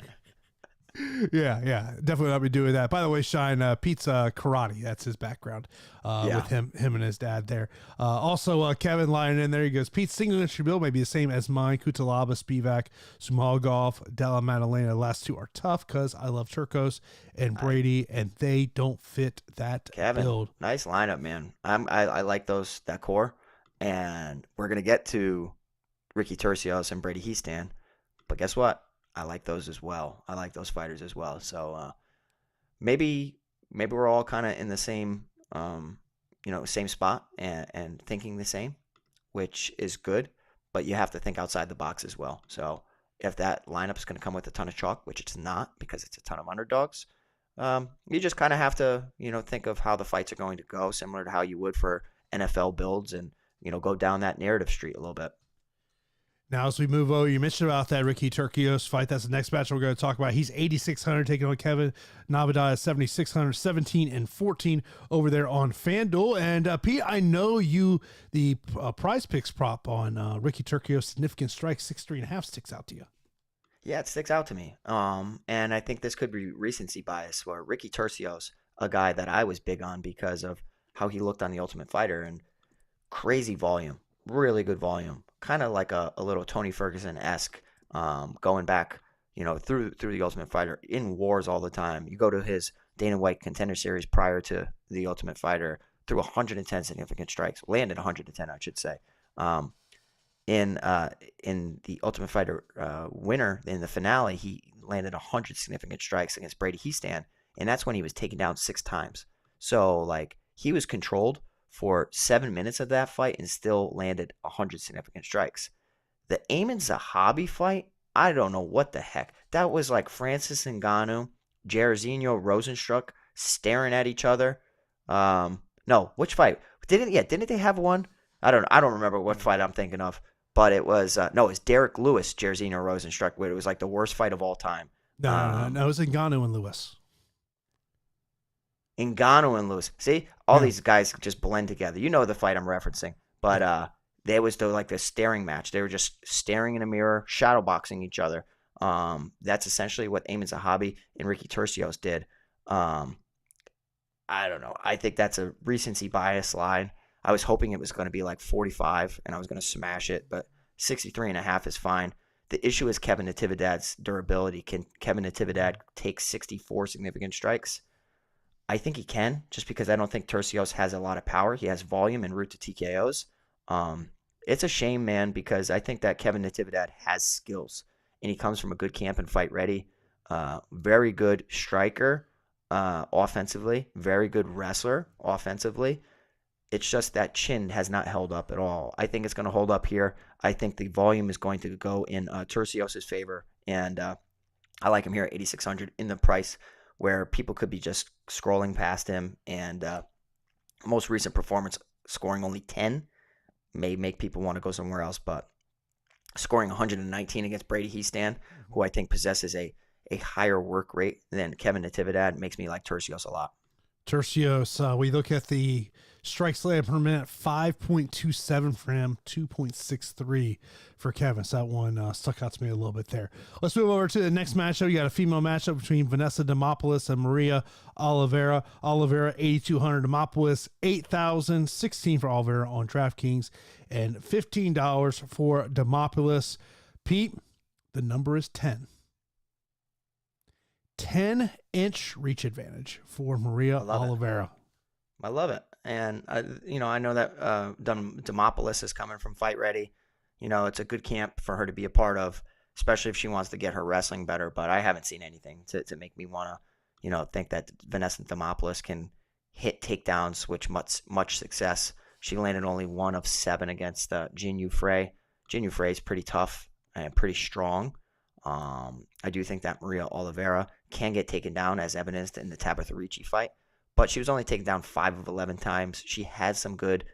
Yeah, definitely not be doing that. By the way, Shine, Pete's karate. That's his background with him and his dad there. Also, Kevin lying in there. He goes, Pete's single entry build may be the same as mine. Kutalaba, Spivak, Sumalgov, Della Maddalena. The last two are tough because I love Turcos and Brady, and they don't fit that Kevin, build. Nice lineup, man. I like that core, and we're going to get to Ricky Turcios and Brady Heastan, but guess what? I like those as well. I like those fighters as well. So maybe we're all kind of in the same same spot and thinking the same, which is good. But you have to think outside the box as well. So if that lineup is going to come with a ton of chalk, which it's not because it's a ton of underdogs, you just kind of have to think of how the fights are going to go, similar to how you would for NFL builds, and go down that narrative street a little bit. Now, as we move over, you mentioned about that Ricky Turcios fight. That's the next match we're going to talk about. He's 8,600 taking on Kevin Navadaya, 7,600, 17-14 over there on FanDuel. And Pete, I know you, the prize picks prop on Ricky Turcios, significant strike, 6.5 sticks out to you. Yeah, it sticks out to me. And I think this could be recency bias where Ricky Turcios, a guy that I was big on because of how he looked on The Ultimate Fighter, and crazy volume, really good volume. Kind of like a little Tony Ferguson-esque, going back, through The Ultimate Fighter, in wars all the time. You go to his Dana White Contender Series prior to The Ultimate Fighter, threw 110 significant strikes, landed 110, I should say. In the Ultimate Fighter winner, in the finale, he landed 100 significant strikes against Brady Heastan, and that's when he was taken down 6 times. So, he was controlled for 7 minutes of that fight and still landed 100 significant strikes. The Amin Zahabi fight, I don't know what the heck. That was like Francis Ngannou, Jairzinho Rosenstruck staring at each other. No, which fight? Didn't they have one? I don't remember what fight I'm thinking of, but it was no, it was Derek Lewis, Jairzinho Rosenstruck, where it was like the worst fight of all time. No, it was Ngannou and Lewis. Ngannou and Lewis. See, all these guys just blend together. You know the fight I'm referencing, but they was like the staring match. They were just staring in a mirror, shadow boxing each other. That's essentially what Amin Zahabi and Ricky Turcios did. I don't know. I think that's a recency bias line. I was hoping it was going to be like 45 and I was going to smash it, but 63.5 is fine. The issue is Kevin Natividad's durability. Can Kevin Natividad take 64 significant strikes? I think he can, just because I don't think Turcios has a lot of power. He has volume and route to TKOs. It's a shame, man, because I think that Kevin Natividad has skills, and he comes from a good camp and fight ready. Very good striker offensively, very good wrestler offensively. It's just that chin has not held up at all. I think it's going to hold up here. I think the volume is going to go in Turcios' favor, and I like him here at 8,600 in the price where people could be just scrolling past him, and most recent performance scoring only 10 may make people want to go somewhere else, but scoring 119 against Brady Heastan, who I think possesses a higher work rate than Kevin Natividad, makes me like Turcios a lot. Turcios, we look at the strikes landed per minute, 5.27 for him, 2.63 for Kevin. So that one stuck out to me a little bit there. Let's move over to the next matchup. You got a female matchup between Vanessa Demopoulos and Maria Oliveira. Oliveira, 8,200. Demopoulos, 8,000. 16 for Oliveira on DraftKings, and $15 for Demopoulos. Pete, the number is 10. 10-inch reach advantage for Maria Oliveira. I love it. And, I know that Demopoulos is coming from Fight Ready. It's a good camp for her to be a part of, especially if she wants to get her wrestling better. But I haven't seen anything to make me want to, think that Vanessa Demopoulos can hit takedowns with much success. She landed only 1 of 7 against Jin Yu Frey. Jin Yu Frey is pretty tough and pretty strong. I do think that Maria Oliveira can get taken down, as evidenced in the Tabitha Ricci fight, but she was only taken down 5 of 11 times. She had some good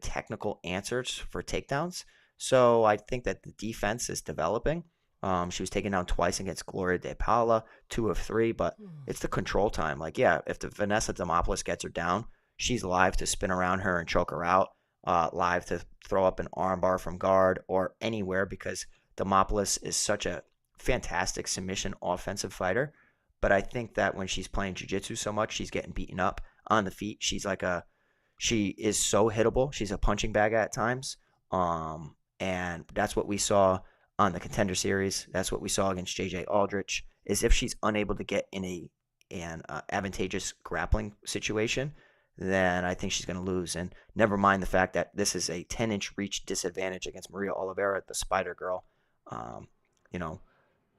technical answers for takedowns, so I think that the defense is developing. She was taken down twice against Gloria De Paula, 2 of 3, but it's the control time. If the Vanessa Demopoulos gets her down, she's live to spin around her and choke her out, live to throw up an armbar from guard or anywhere, because Demopoulos is such a fantastic submission offensive fighter. But I think that when she's playing jiu-jitsu so much, she's getting beaten up on the feet. She is so hittable. She's a punching bag at times. And that's what we saw on the Contender Series. That's what we saw against JJ Aldrich, is if she's unable to get in an advantageous grappling situation, then I think she's going to lose. And never mind the fact that this is a 10-inch reach disadvantage against Maria Oliveira, the Spider Girl.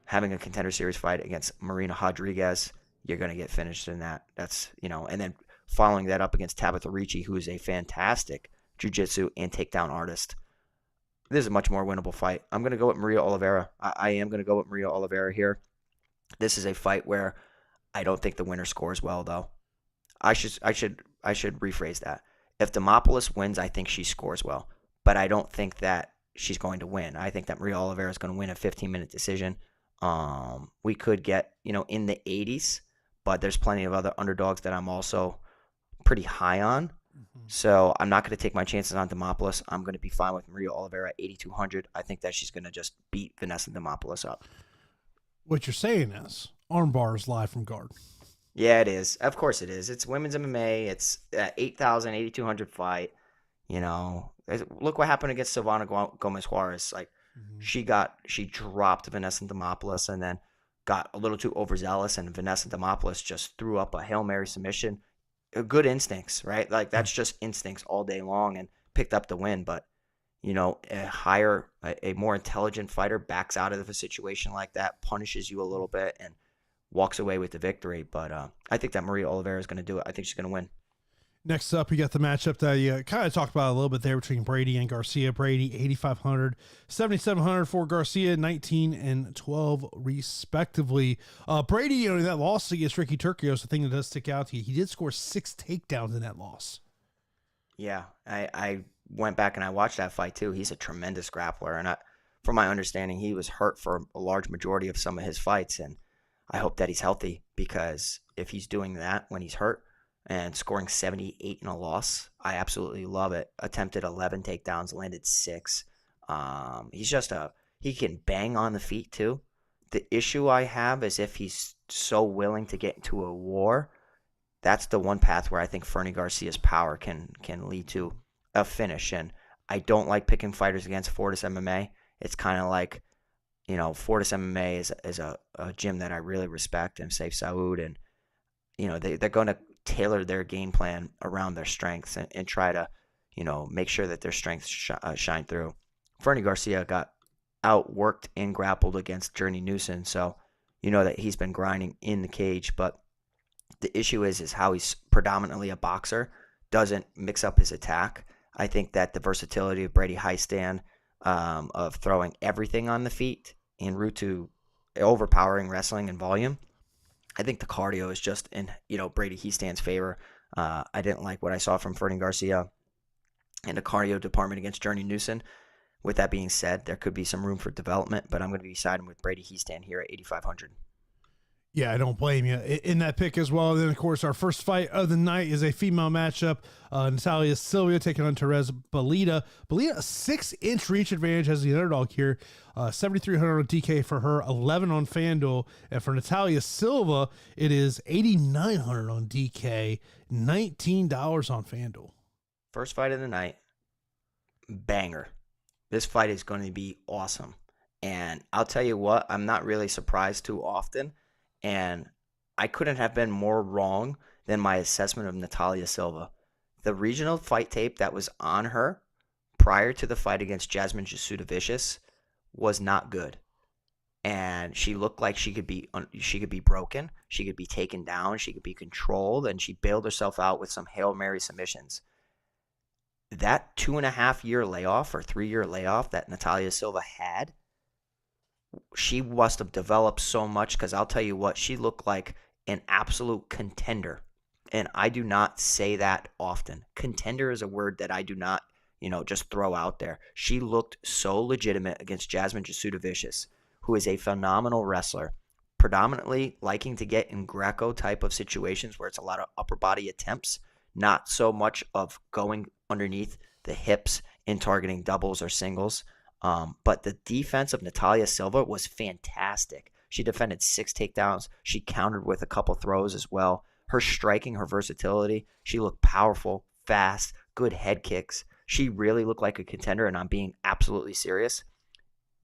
Having a Contender Series fight against Marina Rodriguez, you're going to get finished in that. That's, and then following that up against Tabitha Ricci, who is a fantastic jiu-jitsu and takedown artist. This is a much more winnable fight. I'm going to go with Maria Oliveira. I am going to go with Maria Oliveira here. This is a fight where I don't think the winner scores well, though. I should rephrase that. If Demopoulos wins, I think she scores well, but I don't think that she's going to win. I think that Maria Oliveira is going to win a 15-minute decision. We could get, in the 80s, but there's plenty of other underdogs that I'm also pretty high on. So I'm not going to take my chances on Demopoulos. I'm going to be fine with Maria Oliveira at 8,200. I think that she's going to just beat Vanessa Demopoulos up. What you're saying is armbar is live from guard. Yeah, it is. Of course it is. It's women's MMA. It's 8,000, 8,200 fight. Look what happened against Silvana Gomez Juarez. She dropped Vanessa Demopoulos and then got a little too overzealous, and Vanessa Demopoulos just threw up a Hail Mary submission. Good instincts, right? That's just instincts all day long, and picked up the win. But, a more intelligent fighter backs out of a situation like that, punishes you a little bit, and walks away with the victory. But I think that Maria Oliveira is going to do it. I think she's going to win. Next up, we got the matchup that you kind of talked about a little bit there between Brady and Garcia. Brady, 8,500, 7,700 for Garcia, 19 and 12 respectively. Brady, that loss against Ricky Turcios, the thing that does stick out to you, he did score 6 takedowns in that loss. Yeah, I went back and I watched that fight too. He's a tremendous grappler, and from my understanding, he was hurt for a large majority of some of his fights, and I hope that he's healthy because if he's doing that when he's hurt and scoring 78 in a loss, I absolutely love it. Attempted 11 takedowns, landed 6. He can bang on the feet too. The issue I have is if he's so willing to get into a war, that's the one path where I think Fernie Garcia's power can lead to a finish. And I don't like picking fighters against Fortis MMA. It's kind of like, Fortis MMA is a gym that I really respect, and Saif Saud, and they're going to tailor their game plan around their strengths and try to make sure that their strengths shine through. Fernie Garcia got outworked and grappled against Journey Newson, so that he's been grinding in the cage, but the issue is how he's predominantly a boxer, doesn't mix up his attack. I think that the versatility of Brady Heistand, of throwing everything on the feet en route to overpowering wrestling and volume, I think the cardio is just in Brady Heistand's favor. I didn't like what I saw from Fernie Garcia in the cardio department against Journey Newson. With that being said, there could be some room for development, but I'm going to be siding with Brady Heistand here at 8,500. Yeah, I don't blame you in that pick as well. Then, of course, our first fight of the night is a female matchup. Natalia Silva taking on Terez Belita. Belita, a 6-inch reach advantage as the underdog here. 7,300 on DK for her, 11 on FanDuel. And for Natalia Silva, it is 8,900 on DK, $19 on FanDuel. First fight of the night, banger. This fight is going to be awesome. And I'll tell you what, I'm not really surprised too often. And I couldn't have been more wrong than my assessment of Natalia Silva. The regional fight tape that was on her prior to the fight against Jasmine Jasudavicius was not good. And she looked like she could be broken, she could be taken down, she could be controlled, and she bailed herself out with some Hail Mary submissions. That 2.5-year layoff or 3-year layoff that Natalia Silva had, she must have developed so much, because I'll tell you what, she looked like an absolute contender. And I do not say that often. Contender is a word that I do not, just throw out there. She looked so legitimate against Jasmine Jasudavicius, who is a phenomenal wrestler, predominantly liking to get in Greco type of situations where it's a lot of upper body attempts, not so much of going underneath the hips and targeting doubles or singles. But the defense of Natalia Silva was fantastic. She defended 6 takedowns. She countered with a couple throws as well. Her striking, her versatility, she looked powerful, fast, good head kicks. She really looked like a contender, and I'm being absolutely serious.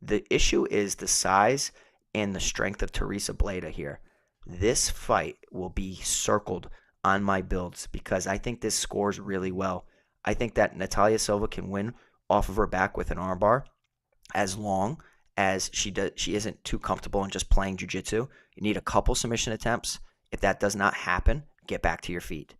The issue is the size and the strength of Teresa Bleda here. This fight will be circled on my builds because I think this scores really well. I think that Natalia Silva can win off of her back with an armbar, as long as she isn't too comfortable in just playing jiu-jitsu. You need a couple submission attempts. If that does not happen, get back to your feet.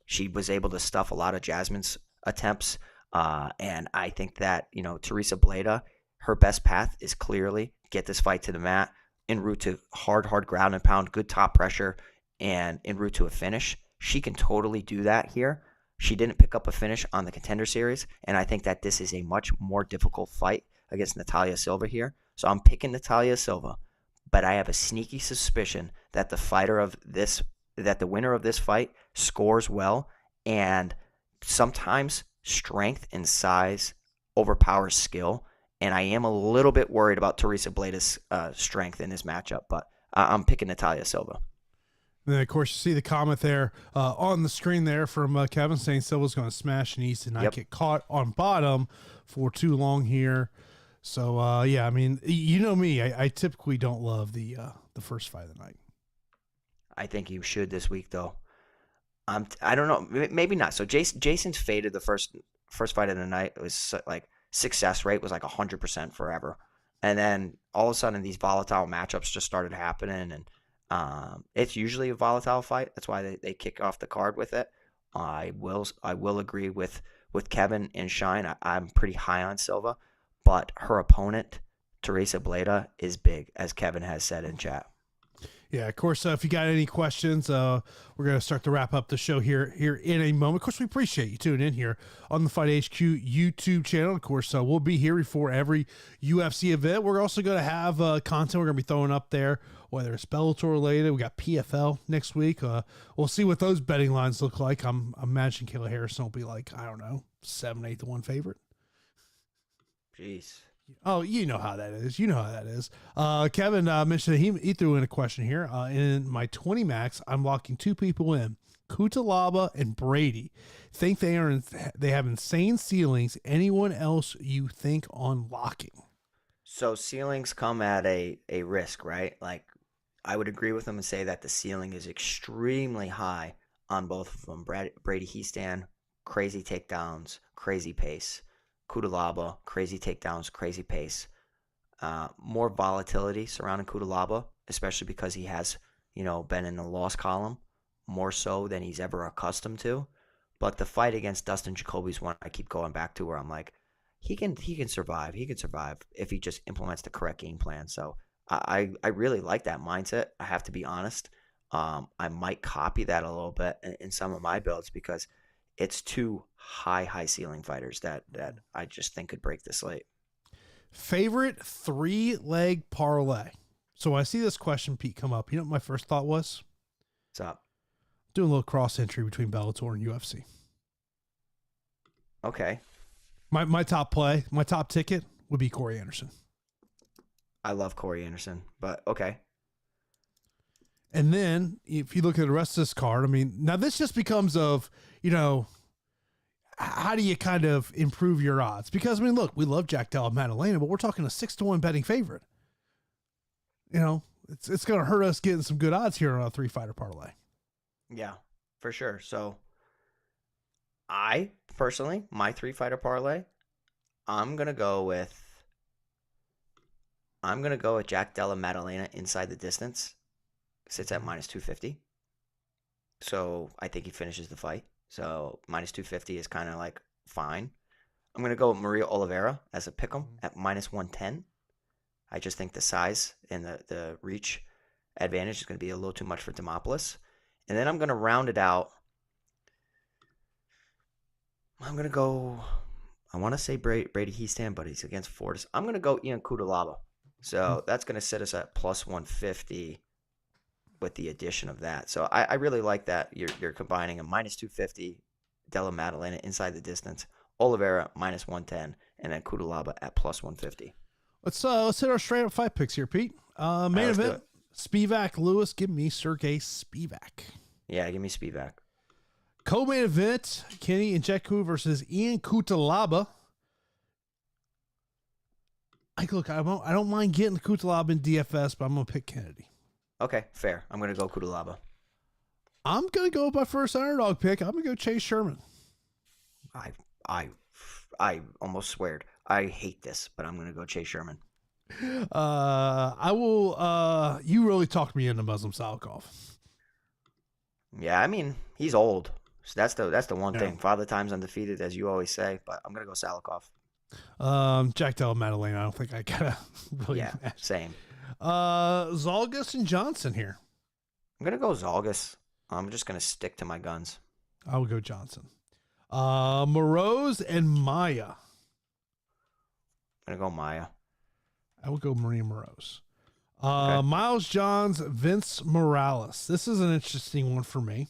She was able to stuff a lot of Jasmine's attempts, and I think that Teresa Bleda, her best path is clearly get this fight to the mat en route to hard ground and pound, good top pressure, and en route to a finish. She can totally do that here. She didn't pick up a finish on the Contender Series, and I think that this is a much more difficult fight against Natalia Silva here. So I'm picking Natalia Silva, but I have a sneaky suspicion that the winner of this fight scores well, and sometimes strength and size overpowers skill, and I am a little bit worried about Teresa Bleda's strength in this matchup, but I'm picking Natalia Silva. And then, of course, you see the comment there on the screen there from Kevin saying Silva's going to smash Nice and not get caught on bottom for too long here. So, yeah, I mean, you know me. I typically don't love the first fight of the night. I think you should this week, though. I don't know. Maybe not. So Jason's faded the first fight of the night. It was like success rate was like 100% forever. And then all of a sudden these volatile matchups just started happening, and it's usually a volatile fight. That's why they kick off the card with it. I will agree with Kevin and Shine. I'm pretty high on Silva, but her opponent, Teresa Bleda, is big, as Kevin has said in chat. Yeah, of course. If you got any questions, we're going to start to wrap up the show here in a moment. Of course, we appreciate you tuning in here on the Fight HQ YouTube channel. Of course, we'll be here before every UFC event. We're also going to have content we're going to be throwing up there, whether it's Bellator related. We got PFL next week. We'll see what those betting lines look like. I'm imagining Kayla Harrison will be like, I don't know, 7-8 to 1 favorite. Jeez. Oh, you know how that is. Kevin mentioned he threw in a question here. In my 20 max, I'm locking 2 people in, Kutalaba and Brady. Think they have insane ceilings. Anyone else you think on locking? So ceilings come at a risk, right? Like, I would agree with them and say that the ceiling is extremely high on both of them. Brady Heastan, crazy takedowns, crazy pace. Kutalaba, crazy takedowns, crazy pace. More volatility surrounding Kutalaba, especially because he has, been in the loss column more so than he's ever accustomed to. But the fight against Dustin Jacoby's one I keep going back to, where I'm like, he can survive. He can survive if he just implements the correct game plan. So I really like that mindset. I have to be honest. I might copy that a little bit in some of my builds, because it's 2 high ceiling fighters that I just think could break the slate. Favorite 3-leg parlay. So I see this question, Pete, come up. You know what my first thought was? What's up? Doing a little cross entry between Bellator and UFC. Okay. My top play, my top ticket would be Corey Anderson. I love Corey Anderson, but okay. And then if you look at the rest of this card, I mean, now this just becomes of, how do you kind of improve your odds? Because, I mean, look, we love Jack Della Maddalena, but we're talking a 6-1 betting favorite. It's going to hurt us getting some good odds here on a 3-fighter parlay. Yeah, for sure. So I personally, my 3-fighter parlay, I'm going to go with Jack Della Maddalena inside the distance. Sits at -250. So I think he finishes the fight. So -250 is kind of like fine. I'm going to go with Maria Oliveira as a pick'em at -110. I just think the size and the reach advantage is going to be a little too much for Demopoulos. And then I'm going to round it out. I'm going to go, I want to say Brady Heastan, but he's against Fortis. I'm going to go Ian Kutalaba. So that's going to set us at +150 with the addition of that. So I really like that. You're combining a -250, Della Maddalena inside the distance, Oliveira -110, and then Kutalaba at +150. Let's hit our straight up fight picks here, Pete. Main event, Spivak Lewis. Give me Sergey Spivak. Yeah, give me Spivak. Co-main event, Kenny Nzechukwu versus Ian Kutalaba. I don't mind getting Kutalaba in DFS, but I'm gonna pick Kennedy. Okay, fair. I'm going to go Kutalaba. I'm going to go with my first underdog pick. I'm going to go Chase Sherman. I almost sweared. I hate this, but I'm going to go Chase Sherman. I will. You really talked me into Muslim Salikov. Yeah, I mean, he's old. So that's the one thing. Father Time's undefeated, as you always say, but I'm going to go Salikov. Jack Della Maddalena, I don't think I got to really. Yeah, same. Zalgas and Johnson here. I'm going to go Zalgas. I'm just going to stick to my guns. I will go Johnson. Moroz and Maya. I'm going to go Maya. I will go Maria Moroz. Okay. Miles Johns, Vince Morales. This is an interesting one for me.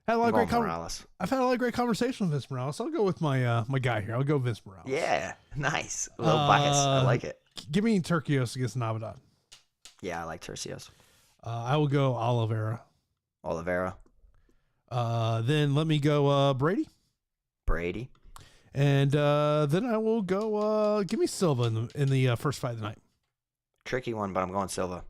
I've had a lot of great conversation with Vince Morales. I'll go with my my guy here. I'll go Vince Morales. Yeah, nice. A little bias. I like it. Give me Turkios against Navidad. Yeah, I like Turcios. I will go Oliveira. Then let me go Brady. And then I will go give me Silva in the first fight of the night. Tricky one, but I'm going Silva.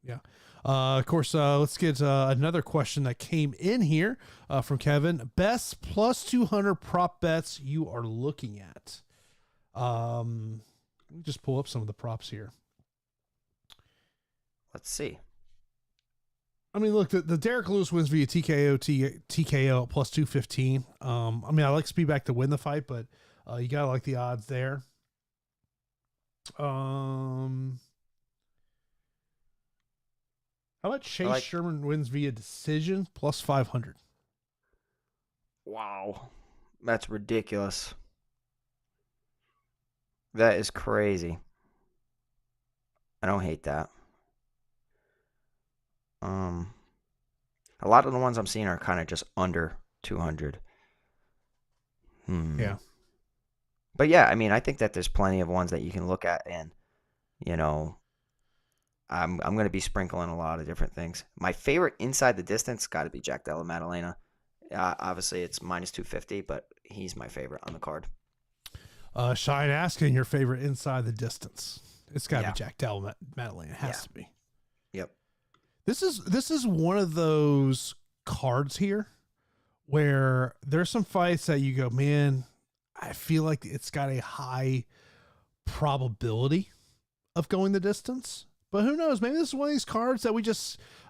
Yeah. Of course, let's get another question that came in here from Kevin. Best +200 prop bets you are looking at. Let me just pull up some of the props here. Let's see. I mean, look, the Derek Lewis wins via TKO at +215. I mean, I like Spivak to win the fight, but you gotta like the odds there. How about Chase Sherman wins via decision plus 500? Wow. That's ridiculous. That is crazy. I don't hate that. A lot of the ones I'm seeing are kind of just under 200. Yeah. But yeah, I mean, I think that there's plenty of ones that you can look at, and you know, I'm going to be sprinkling a lot of different things. My favorite inside the distance got to be Jack Della Maddalena. Obviously, it's minus 250, but he's my favorite on the card. Shine asking your favorite inside the distance. It's got to be Jack Della Maddalena. It has to be. Yep. This is one of those cards here where there's some fights that you go, man, I feel like it's got a high probability of going the distance. But who knows? Maybe this is one of these cards that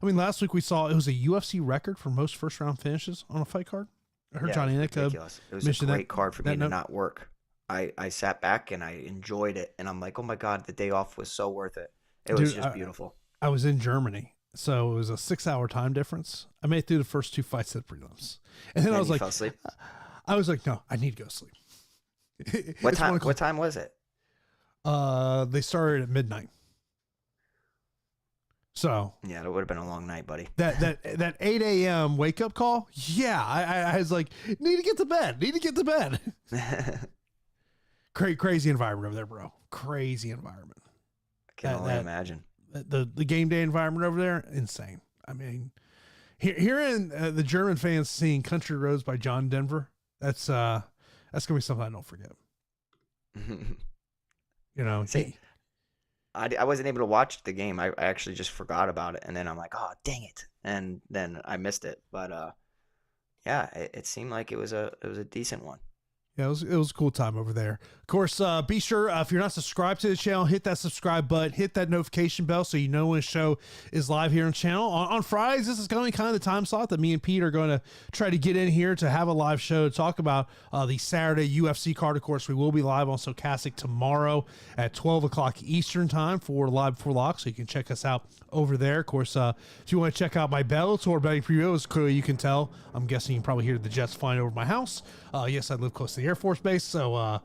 last week we saw it was a UFC record for most first round finishes on a fight card. I heard Johnny Nicka. It was a great card for me to not work. I sat back and I enjoyed it. And I'm like, oh my God, the day off was so worth it. It was just beautiful. I was in Germany. So it was a 6-hour time difference. I made it through the first 2 fights at the prelims. And then I was like, fell asleep? I was like, no, I need to go sleep. What time was it? They started at midnight. So yeah, it would have been a long night, buddy. That 8 a.m. wake up call. Yeah. I was like, need to get to bed. Crazy environment over there, bro. Crazy environment. I can only imagine. The game day environment over there, insane. I mean, hearing the German fans sing "Country Roads" by John Denver, that's gonna be something I don't forget. I wasn't able to watch the game. I actually just forgot about it, and then I'm like, oh dang it, and then I missed it. But yeah, it seemed like it was a decent one. Yeah, it was a cool time over there. Of course, be sure, if you're not subscribed to the channel, hit that subscribe button, hit that notification bell so you know when a show is live here on the channel. On Fridays, this is going to be kind of the time slot that me and Pete are going to try to get in here to have a live show to talk about the Saturday UFC card. Of course, we will be live on Stochastic tomorrow at 12 o'clock Eastern time for Live Before Lock, so you can check us out over there. Of course, if you want to check out my Bellator betting preview, as clearly you can tell, I'm guessing you can probably hear the jets flying over my house. Yes, I live close to the Air Force Base, so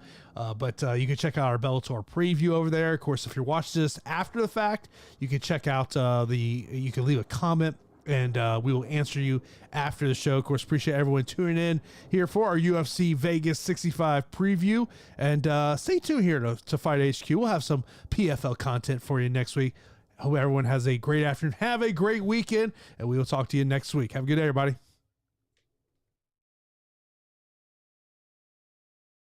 but you can check out our Bellator preview over there. Of course, if you're watching this after the fact, you can check out you can leave a comment and we will answer you after the show. Of course, appreciate everyone tuning in here for our UFC Vegas 65 preview, and stay tuned here to Fight HQ. We'll have some PFL content for you next week. Hope everyone has a great afternoon. Have a great weekend, and we will talk to you next week. Have a good day, everybody.